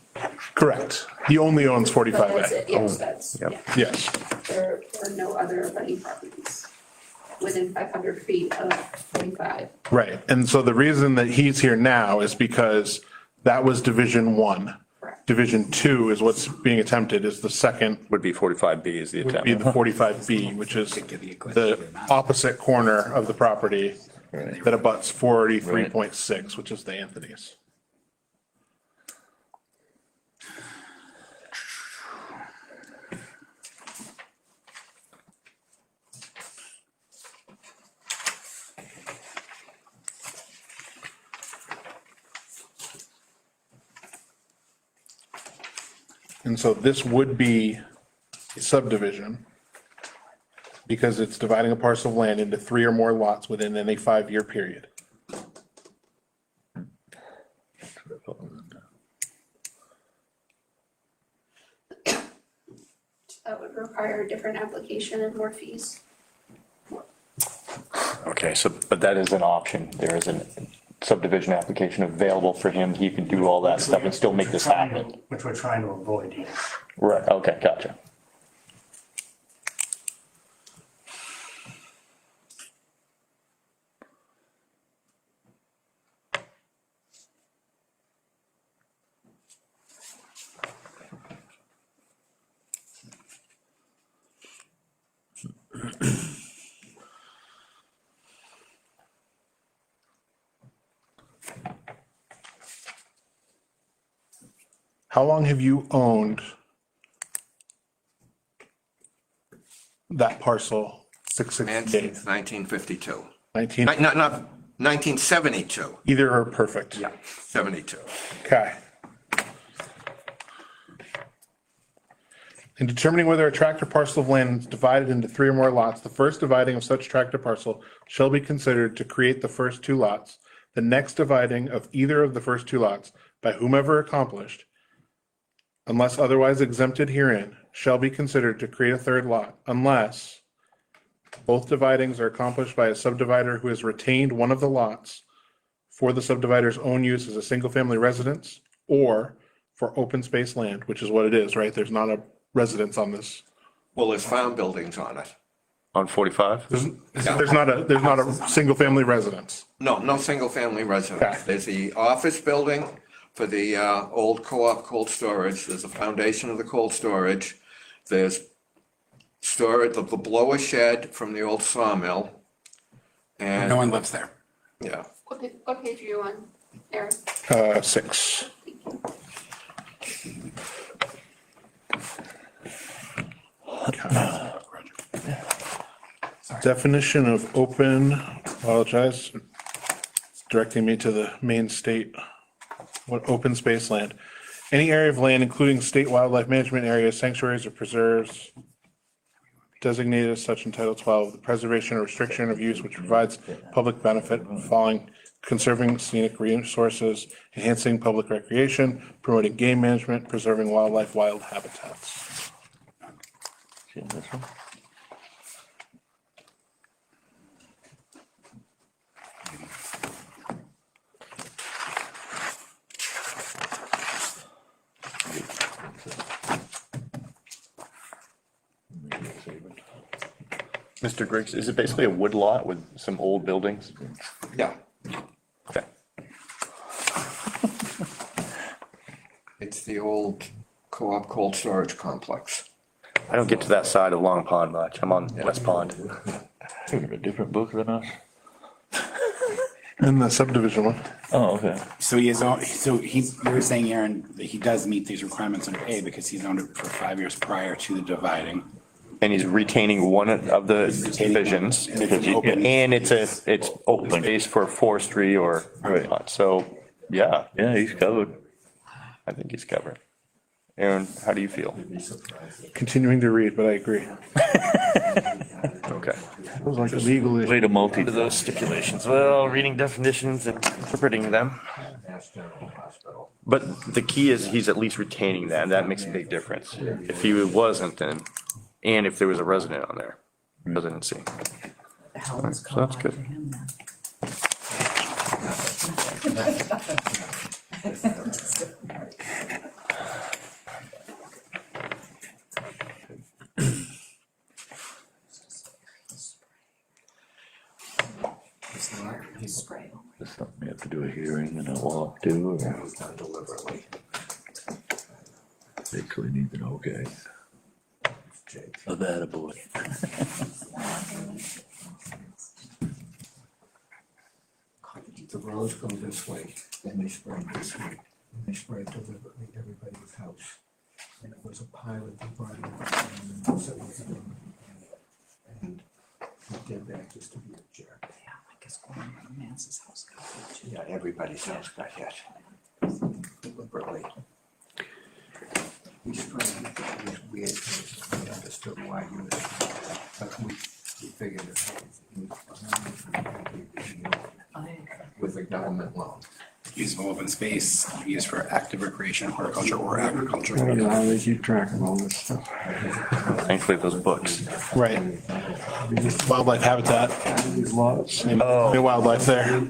correct, he only owns But that's 45A. it, yes, that's, Yep. yeah. Yes, There are no other abutting properties within 500 feet of 45. right, and so the reason that he's here now is because that was Division 1. Correct. Division 2 is what's being attempted, is the second Would be 45B is the would be attempt. the 45B, which is the opposite corner of the property that abuts 43.6, which is the Anthony's. And so this would be a subdivision because it's dividing a parcel of land into 3 or more lots within any 5-year period. That would require a different application and more fees. Okay, so, but that is an option. There is a subdivision application available for him. He can do all that stuff and still make this happen. Which we're trying to avoid here. Right, okay, gotcha. How long have you owned that parcel, Man 668? since 1952. 19, Not 1972. either are perfect. Yeah, 72. Okay. In determining whether a tract or parcel of land is divided into 3 or more lots, the first dividing of such tract or parcel shall be considered to create the first 2 lots. The next dividing of either of the first 2 lots by whomever accomplished, unless otherwise exempted herein, shall be considered to create a 3rd lot, unless both dividings are accomplished by a subdivider who has retained one of the lots for the subdivider's own use as a single-family residence or for open space land, which is what it is, right? There's not a residence on this. Well, there's farm buildings on it. On 45? There's not a single-family residence. No single-family residence. Okay. There's the office building for the old co-op cold storage. There's a foundation of the cold storage. There's storage of the blower shed from the old sawmill. And, No one lives there. yeah, What page are you on, Aaron? 6. Okay. Definition of open, apologize, directing me to the main state, what open space land. Any area of land, including state wildlife management areas, sanctuaries or preserves designated as such in Title 12, the preservation or restriction of use which provides public benefit following conserving scenic resources, enhancing public recreation, promoting game management, preserving wildlife, wild habitats. See this one? Mr. Griggs, is it basically a wood lot with some old buildings? Yeah, Okay. it's the old co-op cold storage complex. I don't get to that side of Long Pond much. I'm on West Pond. You're in a different book than us? And the subdivision one. Oh, okay. So he is, so he, you're saying, Aaron, that he does meet these requirements under A because he's owned it for 5 years prior to the dividing. And he's retaining one of the divisions. And it's open space for forestry or, Right. so, yeah, Yeah, he's covered. I think he's covered. Aaron, how do you feel? Continuing to read, but I agree. Okay. It was like a legal issue. Way to multi. To those stipulations, well, reading definitions and interpreting them. But the key is he's at least retaining that, and that makes a big difference. If he wasn't, then, and if there was a resident on there, residency. So that's good. Is something you have to do a hearing and a walk to, or basically need an okay. Of that boy. The roads go this way, and they spread this way, and they spread deliberately everybody's house. And it was a pilot that brought it up, and so it was done. And he did that just to be a jerk. Yeah, I guess going to Nance's house got hit too. Yeah, everybody's house got hit. Deliberately. We sprayed these weird things, we understood why he was, but we figured it out. With a government loan. Use of open space, used for active recreation, horticulture, or agriculture. I don't know how they keep track of all this stuff. Thankfully, those books. Right. Wildlife habitat. These lots. The wildlife there.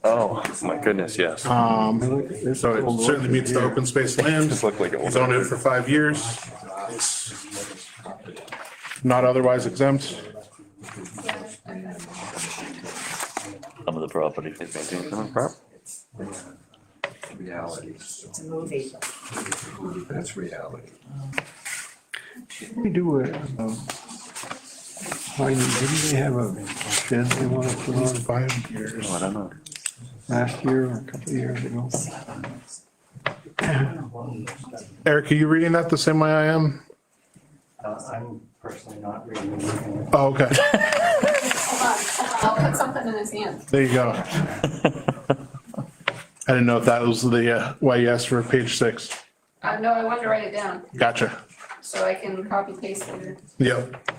Oh, my goodness, yes. So it certainly meets the open space land. Just look like it. He's owned it for 5 years. It's not otherwise exempt. Some of the property. He's maintaining some prop. Reality. It's a movie. That's reality. We do it, didn't they have a shed they want to put on 5 years. Oh, I don't know. last year or a couple of years ago? Eric, are you reading that the same way I am? I'm personally not reading anything. Oh, okay. I'll put something in his hand. There you go. I didn't know if that was the, why you asked for page 6. No, I wanted to write it down, Gotcha. so I can copy paste later. Yep.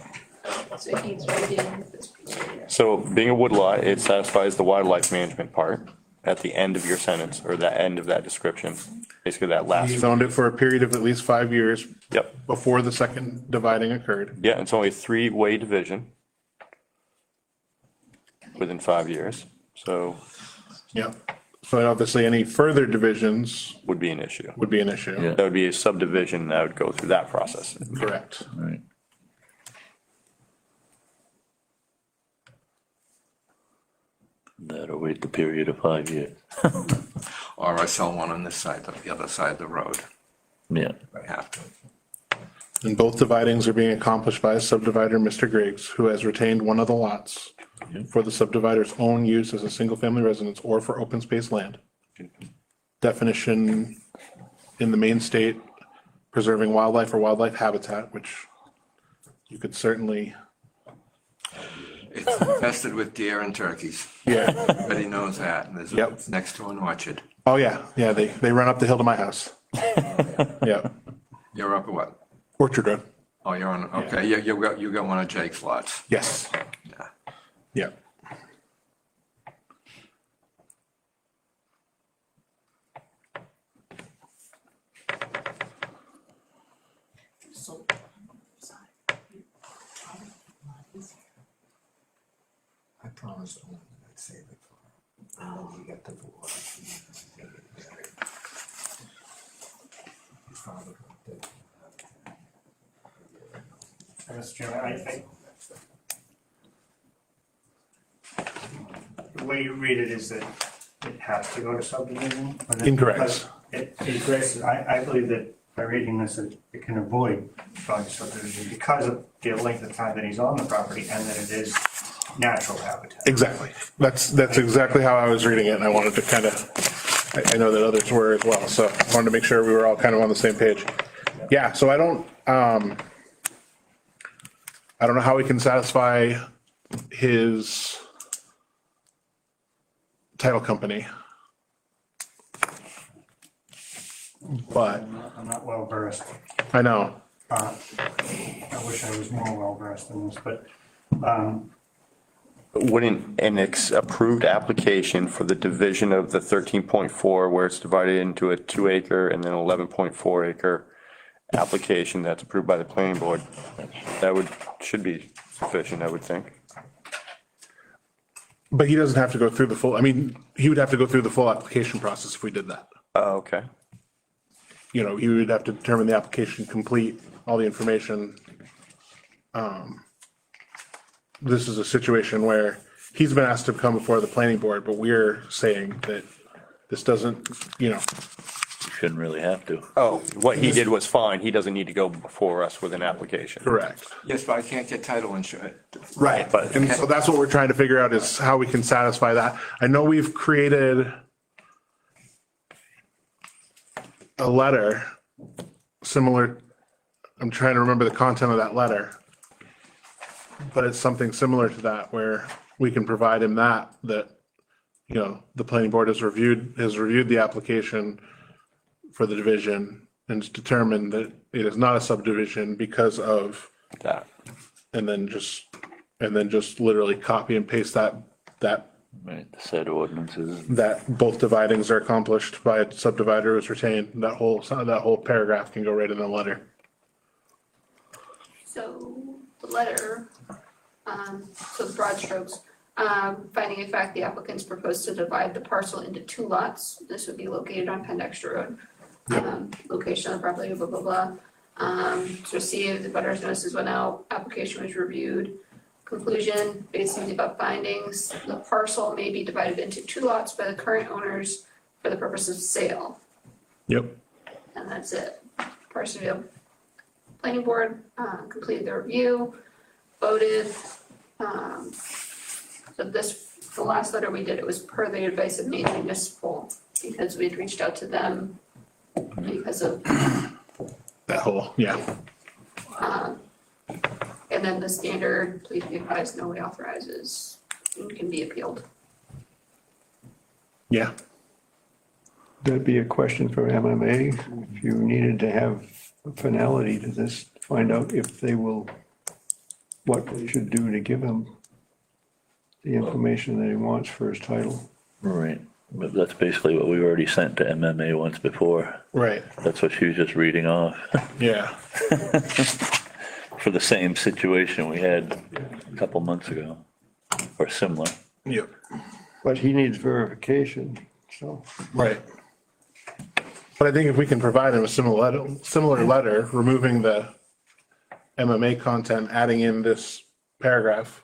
So he's writing this. So being a woodlot, it satisfies the wildlife management part at the end of your sentence, or the end of that description. Basically that last, He's owned it for a period of at least 5 years yep. before the second dividing occurred. Yeah, it's only a 3-way division within 5 years, so Yep. So obviously any further divisions would be an issue. would be an issue. Yeah. That would be a subdivision that would go through that process. Correct. Right. That'll wait the period of 5 years. Or I sell one on this side, the other side of the road. Yeah. I have to. And both dividings are being accomplished by a subdivider, Mr. Griggs, who has retained one of the lots for the subdivider's own use as a single-family residence or for open space land. Definition in the main state, preserving wildlife or wildlife habitat, which you could certainly, It's infested with deer and turkeys. yeah. Everybody knows that. And there's Yep. next to an orchard. Oh, yeah, yeah, they run up the hill to my house. Yeah, You're up at what? Orchard Road. Oh, you're on, okay, you got one of Jake's lots. Yes. Yeah. Yeah. I promised Owen that I'd save it for him. And then he got divorced. His father got dead. Mr. Chairman, the way you read it is that it has to go to subdivision? Or that- Incorrect. Incorrect. I believe that by reading this, it can avoid going to subdivision because of the length of time that he's on the property and that it is natural habitat. Exactly. That's exactly how I was reading it, and I wanted to kind of, I know that others were as well, so I wanted to make sure we were all kind of on the same page. Yeah, so I don't know how we can satisfy his title company. But I'm not well versed. I know, I wish I was more well versed in this, but Wouldn't an approved application for the division of the 13.4 where it's divided into a 2 acre and then 11.4 acre application that's approved by the planning board, should be sufficient, I would think. but he doesn't have to go through the full, I mean, he would have to go through the full application process if we did that. Oh, okay. You know, he would have to determine the application complete, all the information. This is a situation where he's been asked to come before the planning board, but we're saying that this doesn't, you know, You shouldn't really have to. Oh, what he did was fine. He doesn't need to go before us with an application. correct. Yes, but I can't get title insurance. Right, and so that's what we're trying to figure out is how we can satisfy that. I know we've created a letter similar, I'm trying to remember the content of that letter. But it's something similar to that where we can provide him that, you know, the planning board has reviewed the application for the division and it's determined that it is not a subdivision because of That. and then just literally copy and paste that Right, the said ordinances. that both dividings are accomplished by a subdivider who is retained. That whole paragraph can go right in the letter. So the letter, so the broad strokes, finding in fact the applicants propose to divide the parcel into 2 lots. This would be located on Penn Extra Road. Location of the property, blah, blah, blah. To receive the butters notices went out, application was reviewed. Conclusion, based on the above findings, the parcel may be divided into 2 lots by the current owners for the purpose of sale. Yep. And that's it. Parsonsville Planning Board completed their review, voted. So the last letter we did, it was per the advice of Maine Municipal, because we had reached out to them because of, That whole, yeah. and then the standard, please be advised, no way authorizes, and can be appealed. Yeah. That'd be a question for MMA, if you needed to have a finality to this, find out if they will, what they should do to give him the information that he wants for his title. Right, but that's basically what we already sent to MMA once before. Right. That's what she was just reading off. Yeah. For the same situation we had a couple months ago, or similar. Yep. But he needs verification, so. Right. But I think if we can provide him a similar letter, removing the MMA content, adding in this paragraph,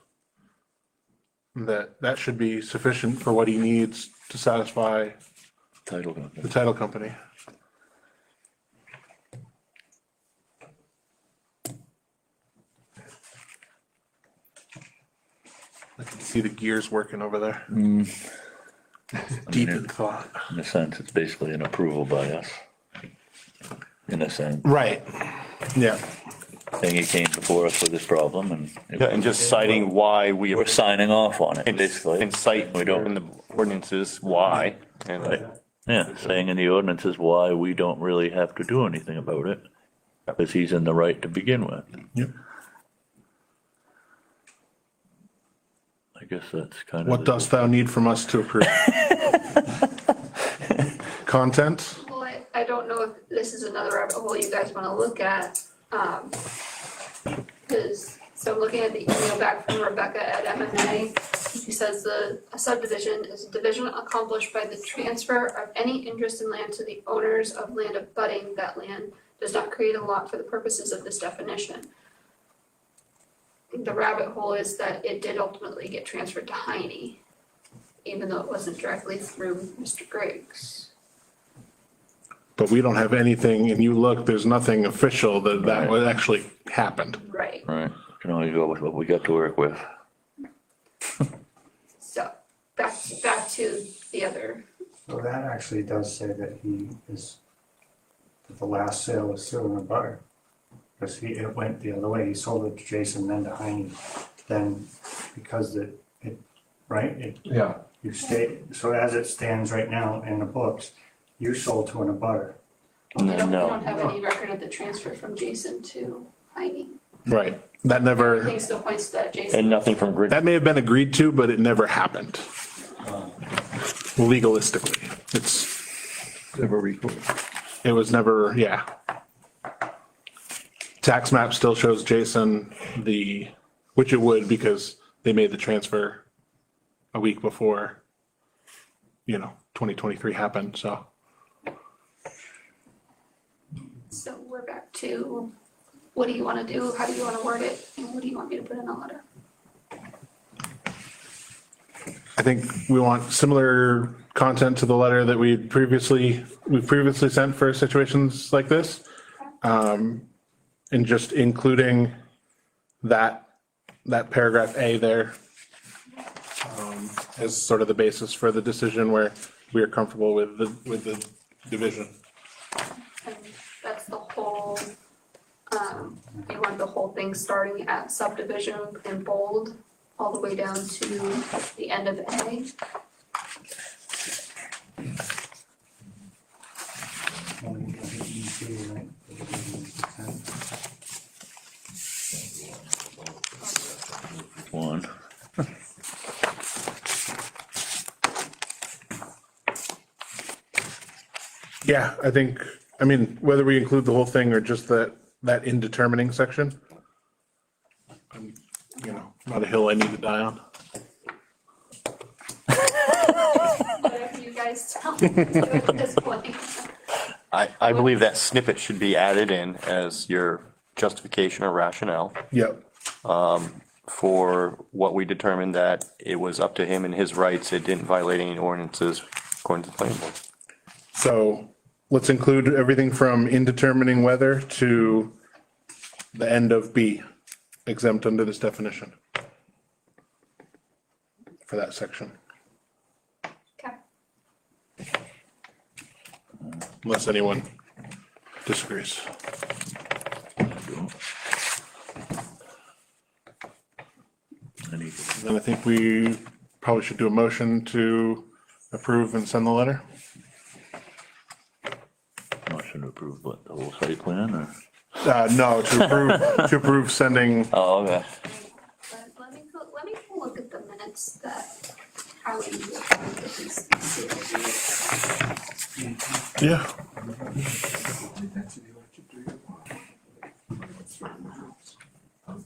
that should be sufficient for what he needs to satisfy Title the company. title company. I can see the gears working over there. Deep in thought. In a sense, it's basically an approval by us. In a sense. Right. Yeah. saying he came before us with this problem and. Yeah, and just citing why we. We're signing off on it, basically. And cite, We don't- in the ordinances, why, and. Yeah, saying in the ordinances why we don't really have to do anything about it, because he's in the right to begin with. Yep. I guess that's kind of. What dost thou need from us to approve? Content? Well, I don't know if this is another rabbit hole you guys wanna look at, cause, so I'm looking at the email back from Rebecca at MMA. She says a subdivision is a division accomplished by the transfer of any interest in land to the owners of land abutting that land, does not create a lot for the purposes of this definition. The rabbit hole is that it did ultimately get transferred to Heine, even though it wasn't directly through Mr. Griggs. But we don't have anything, and you look, there's nothing official that would actually happened. Right. Right, can only go with what we got to work with. So, back to the other, So that actually does say that that the last sale was still in a butter. Because it went the other way, he sold it to Jason, then to Heine, then because right? Yeah. You so as it stands right now in the books, you sold to an abutter. we don't No, have any record of the transfer from Jason to Heine. Right. That never, Everything still points to that Jason. And nothing from Griggs. that may have been agreed to, but it never happened. Legalistically, Never recorded. it was never, yeah. Tax map still shows Jason which it would because they made the transfer a week before, 2023 happened, so. So we're back to, what do you wanna do, how do you wanna word it, and what do you want me to put in a letter? I think we want similar content to the letter that we've previously sent for situations like this. And just including that paragraph A there. As sort of the basis for the decision where we are comfortable with the division. And that's the whole, you want the whole thing starting at subdivision in bold, all the way down to the end of A. one. Yeah, I mean, whether we include the whole thing or just that indetermining section. I'm, not a hill I need to die on. Whatever you guys tell me to do at this point. I believe that snippet should be added in as your justification or rationale Yep. for what we determined that it was up to him and his rights. It didn't violate any ordinances according to the planning board. So let's include everything from indetermining whether to the end of B, exempt under this definition. For that section, Okay. unless anyone disagrees. Then I think we probably should do a motion to approve and send the letter. Motion to approve what, the whole site plan or? No, to approve sending, Oh, okay. Let me go look at the minutes that Howie did with these. yeah.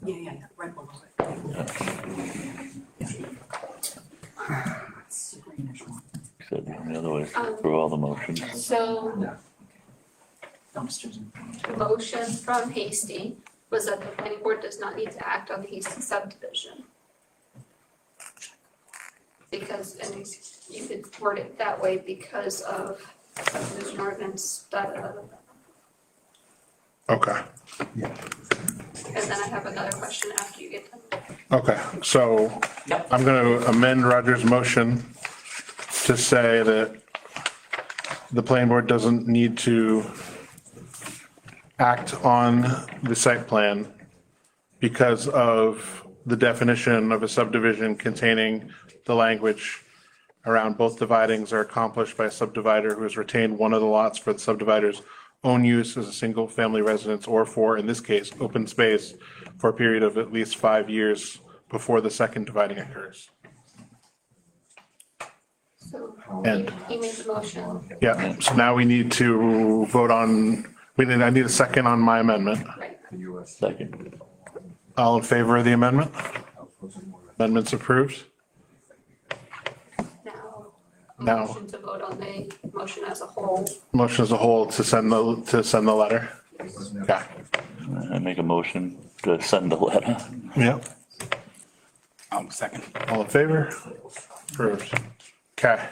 Yeah, right below it. Said the other way through all the motions. So, Dumpsters. the motion from Hasty was that the planning board does not need to act on the Hasty subdivision. Because, and you could word it that way because of subdivision ordinance, da da da da. Okay. And then I have another question after you get done. Okay, so I'm gonna amend Roger's motion to say that the planning board doesn't need to act on the site plan because of the definition of a subdivision containing the language around both dividings are accomplished by a subdivider who has retained one of the lots for the subdivider's own use as a single-family residence or for, in this case, open space for a period of at least 5 years before the second dividing occurs. So And- he made the motion, Yeah, so now we need to vote on, I need a second on my amendment. right? Second. All in favor of the amendment? Amendment's approved. Now, Now- motion to vote on the motion as a whole. Motion as a whole to send the letter. Okay. I make a motion to send the letter. Yep. Second. All in favor? Approved. Okay.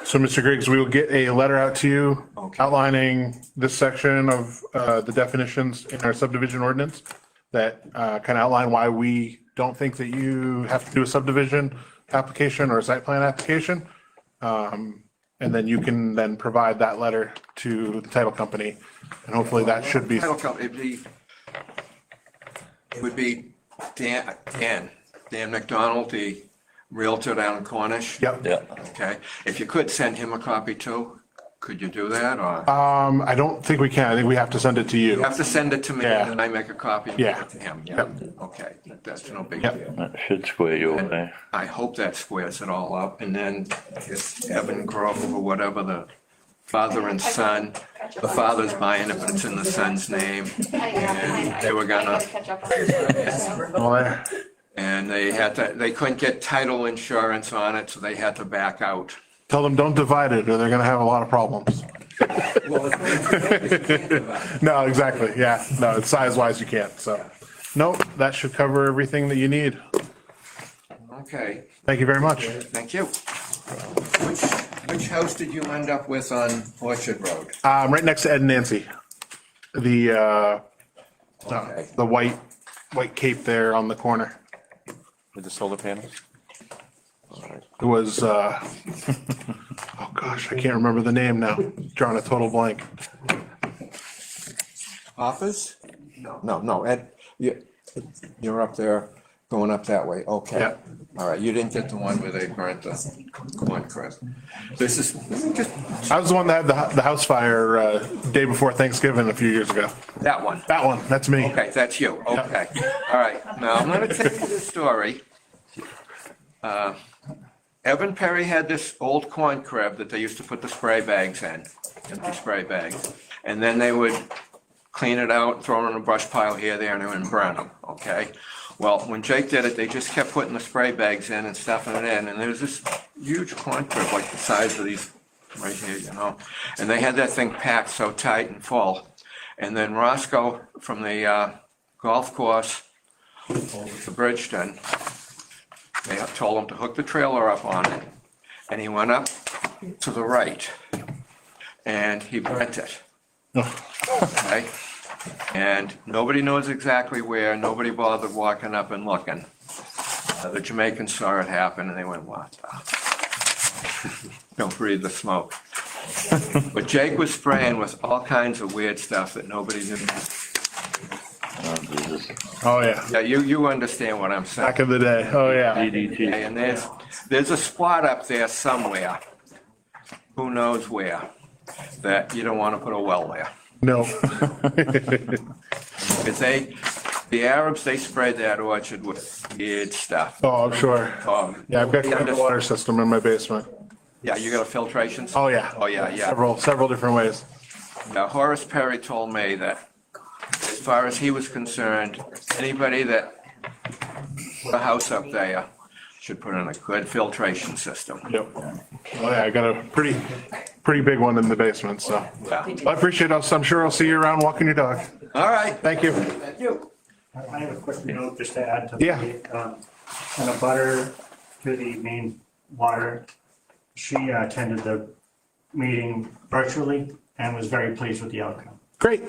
So, Mr. Griggs, we will get a letter out to you outlining this section of the definitions in our subdivision ordinance that kind of outline why we don't think that you have to do a subdivision application or a site plan application. And then you can then provide that letter to the title company, and hopefully that should be. It would be Dan McDonald, the Realtor down in Cornish. Yep. Yeah. Okay, if you could send him a copy too, could you do that, or? I don't think we can. I think we have to send it to you. You have to send it to me, Yeah. and then I make a copy and give Yeah. it to him. Yep. Okay, that's no big Yep. deal. That should square you away. I hope that squares it all up, and then it's Evan Grove or whatever, the father and son. The father's buying it, but it's in the son's name. And they were gonna, Catch up on this. Well, there. and they couldn't get title insurance on it, so they had to back out. Tell them don't divide it or they're gonna have a lot of problems. No, exactly. Yeah, no, it's size wise you can't, so. Nope, that should cover everything that you need. Okay, Thank you very much. thank you. Which house did you end up with on Orchard Road? Right next to Ed and Nancy. The, Okay. the white cape there on the corner. With the solar panels? It was, oh gosh, I can't remember the name now. Drawing a total blank. Office? No, Ed, you're up there, going up that way, okay. Yeah. All right, you didn't get the one where they burnt the corn crust. This is, I was the one that had the house fire, day before Thanksgiving a few years ago. that one. That one, that's me. Okay, that's you, okay. All right, now I'm gonna tell you the story. Evan Perry had this old corn crib that they used to put the spray bags in, empty spray bags. And then they would clean it out, throw it in a brush pile here, there, and they would burn them, okay? Well, when Jake did it, they just kept putting the spray bags in and stuffing it in, and there was this huge corn crib, like the size of these right here, you know? And they had that thing packed so tight and full. And then Roscoe from the golf course over to Bridgeton, they told him to hook the trailer up on it, and he went up to the right, and he burnt it. Okay? And nobody knows exactly where, nobody bothered walking up and looking. The Jamaicans saw it happen, and they went, what? Don't breathe the smoke. But Jake was spraying with all kinds of weird stuff that nobody knew. Oh, yeah. Yeah, you understand what I'm saying. Back in the day. Oh, yeah. DDT. And there's a spot up there somewhere, who knows where, that you don't want to put a well there. No. Because the Arabs, they sprayed that orchard with weird stuff. Oh, I'm sure. Yeah, I've got quite a water system in my basement. Yeah, you got a filtration system? Oh, yeah. Oh, yeah. Several different ways. Now, Horace Perry told me that as far as he was concerned, anybody that put a house up there should put in a good filtration system. Yep. Oh, yeah, I got a pretty big one in the basement, so. Yeah. I appreciate us. I'm sure I'll see you around walking your dog. All right. Thank you. Thank you. I have a quick note just to add to the, Yeah. and a butter to the main water. She attended the meeting virtually and was very pleased with the outcome. Great.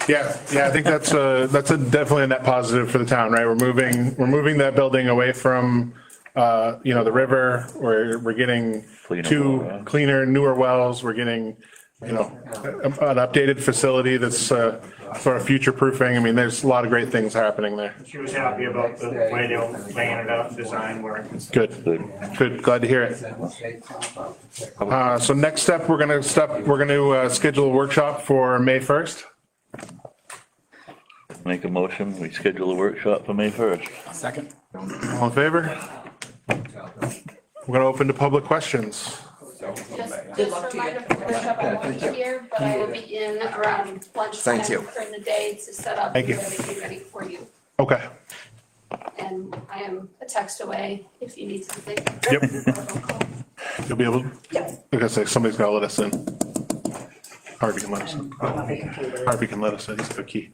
Yeah, I think that's definitely a net positive for the town, right? We're moving that building away from, the river. We're getting Cleaner two water. cleaner, newer wells. We're getting, you know, an updated facility that's sort of future proofing. I mean, there's a lot of great things happening there. She was happy about the way they were laying it out, design work. Good, good, glad to hear it. So next step, we're gonna schedule a workshop for May 1st. Make a motion, we schedule a workshop for May 1st. Second. All in favor? We're gonna open to public questions. Just a reminder for the workshop, I won't be here, but I will be in around lunchtime Thank you. during the day to set up Thank you. everything ready for you. Okay, And I am a text away if you need something. Yep. Or a phone call. you'll be able, Yeah. like I say, somebody's gotta let us in. Harvey can let us in. Harvey can let us in, he's got a key.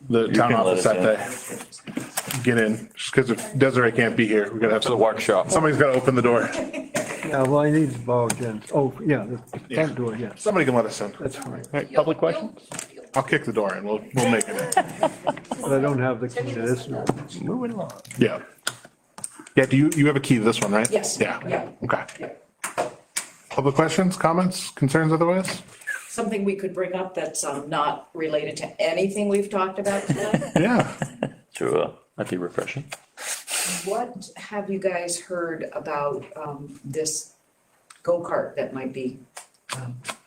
The You town can let office us that day. Get in, just because if Desiree can't be here, we gotta have To the some, workshop. somebody's gotta open the door. Yeah, well, I need to borrow Jen's, oh, yeah, the front door, yes, Somebody can let us in. that's fine. All right, public questions? I'll kick the door in, we'll make it in. But I don't have the key to this one. Moving along. Yeah. Yeah, do you have a key to this one, right? Yes. Yeah. Yeah. Okay. Public questions, comments, concerns otherwise? Something we could bring up that's not related to anything we've talked about tonight. Yeah. Sure. That'd be refreshing. What have you guys heard about this go-kart that might be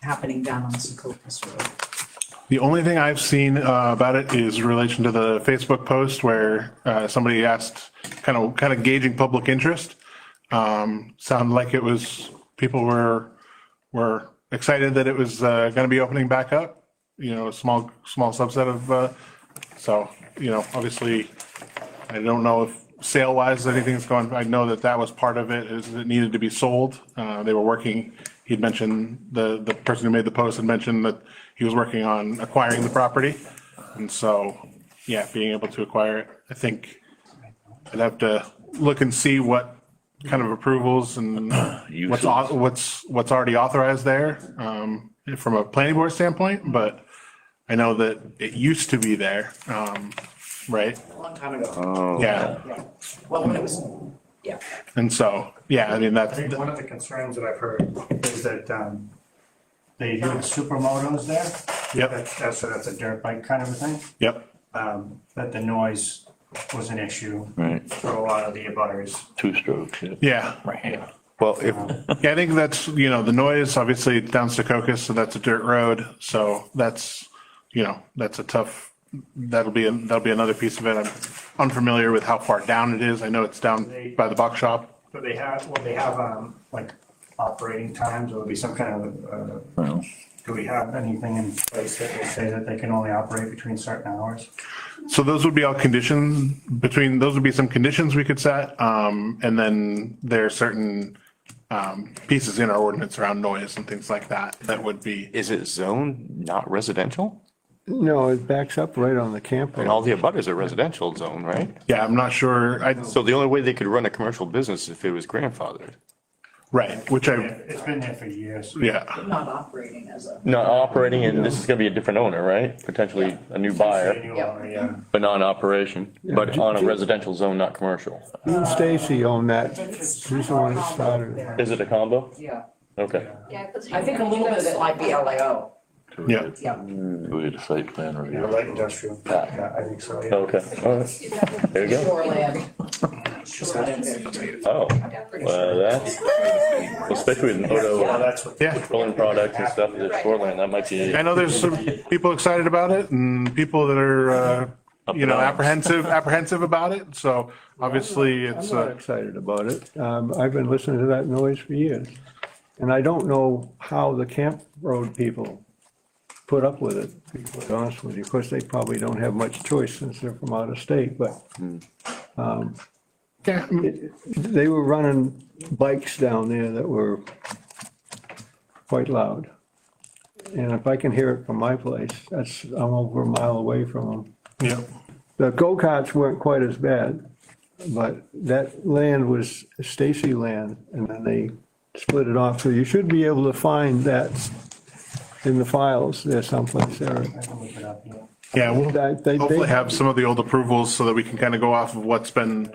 happening down on Secocas Road? The only thing I've seen about it is in relation to the Facebook post where somebody asked, kind of gauging public interest. Sounded like it was, people were excited that it was going to be opening back up, you know, a small subset of, so, you know, obviously, I don't know if sale wise anything's going, I know that was part of it, is it needed to be sold. They were working, he'd mentioned, the person who made the post had mentioned that he was working on acquiring the property. And so, yeah, being able to acquire it, I think I'd have to look and see what kind of approvals and what's already authorized there, from a planning board standpoint, but I know that it used to be there, right? A long time ago. Oh. Yeah, Yeah. Well, when it was, yeah. and so, yeah, I mean, I that's, think one of the concerns that I've heard is that they do supermotos there. Yep. That's a dirt bike kind of a thing. yep, That the noise was an issue Right, for a lot of the abutters. two strokes, yeah. yeah. Right. Well, if, Yeah, I think that's, you know, the noise, obviously it's down Secocas, so that's a dirt road, so that's, you know, that's a tough, that'll be another piece of it. I'm unfamiliar with how far down it is. I know it's down by the box shop. But they have like operating times, or would be some kind of, Well, do we have anything in place that will say that they can only operate between certain hours? So those would be all conditions those would be some conditions we could set. And then there are certain pieces in our ordinance around noise and things like that, that would be, is it zoned not residential? No, it backs up right on the camp And all road. the abutters are residential zone, right? yeah, I'm not sure. So the only way they could run a commercial business is if it was grandfathered. Right, which I, It's been there for years. yeah, Not operating as a. Not operating, and this is gonna be a different owner, right? Potentially a new buyer, Yeah. but not in operation, but on a residential zone, not commercial. Jim Stacy owned that, he's the one that started it. Is it a combo? Yeah. Okay. Yeah, 'cause I think a little bit of it might be LAO. yeah. Yeah. we had a site plan review. Light industrial, yeah, I think so, yeah. Okay, all right. There you go. Shoreland. Oh, well, that's, especially with Yeah, Moto, that's what. Yeah. petroleum products and stuff, the shoreline, that might be. I know there's some people excited about it and people that are, you know, apprehensive about it. So obviously I'm it's, not excited about it. I've been listening to that noise for years. And I don't know how the Camp Road people put up with it, to be quite honest with you. Of course, they probably don't have much choice since they're from out of state, but yeah, they were running bikes down there that were quite loud. And if I can hear it from my place, I'm over a mile away from them. yeah. The go-karts weren't quite as bad, but that land was Stacy land, and then they split it off. So you should be able to find that in the files there someplace there. I can look it up, yeah. Yeah, we'll They- hopefully have some of the old approvals so that we can kind of go off of what's been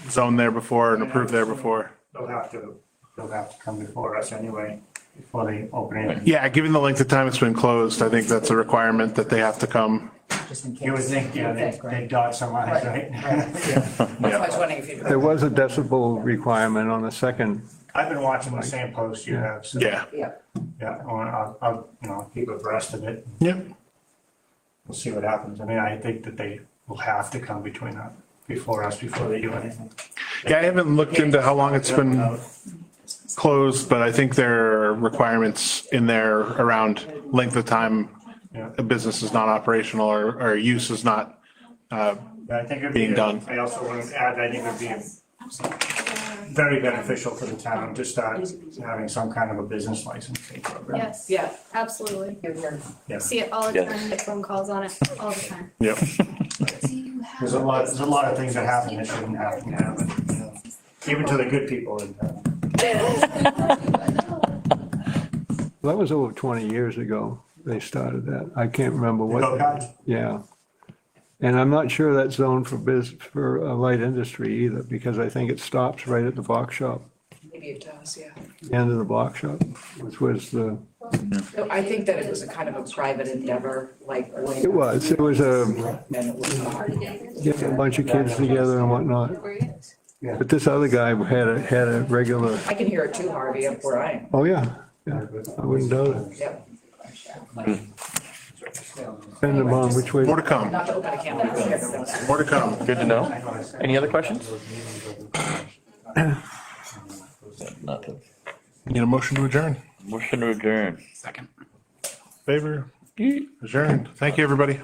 zoned there before and approved there before. They'll have to come before us anyway. before they open it. Yeah, given the length of time it's been closed, I think that's a requirement that they have to come. Just in case. You would think, yeah, they dot some lines, right? That's why I was wondering if you. There was a decibel requirement on the second. I've been watching the same post you have, so. Yeah. Yeah, Yeah, I'll, keep abreast of it. Yep. We'll see what happens. I mean, I think that they will have to come between us, before they do anything. Yeah, I haven't looked into how long it's been closed, but I think there are requirements in there around length of time Yeah. a business is not operational or use is not, I think it'd being be, done. I also wanted to add, I think it'd be very beneficial for the town to start having some kind of a business licensing program. Yes. yeah. Absolutely. Yeah. See it all the Yes. time, get phone calls on it all the time. Yep. There's a lot of things that happen that shouldn't happen, even to the good people in town. That was over 20 years ago they started that. I can't remember what. Go-karts? Yeah. And I'm not sure that's zoned for a light industry either, because I think it stops right at the box shop, Maybe it does, yeah. the end of the box shop, which was the, No, I think that it was a kind of a private endeavor, like. it was a, And it was not. getting a bunch of kids together and whatnot. But this other guy had a regular, I can hear it too, Harvey, up where I am. oh yeah, yeah, I wouldn't doubt it. Yep. Depending upon which way. More to come. Not to open a can of worms. More to come. Good to know. Any other questions? Nothing. Need a motion to adjourn. Motion to adjourn. Second. Favor? Adjourned. Thank you, everybody.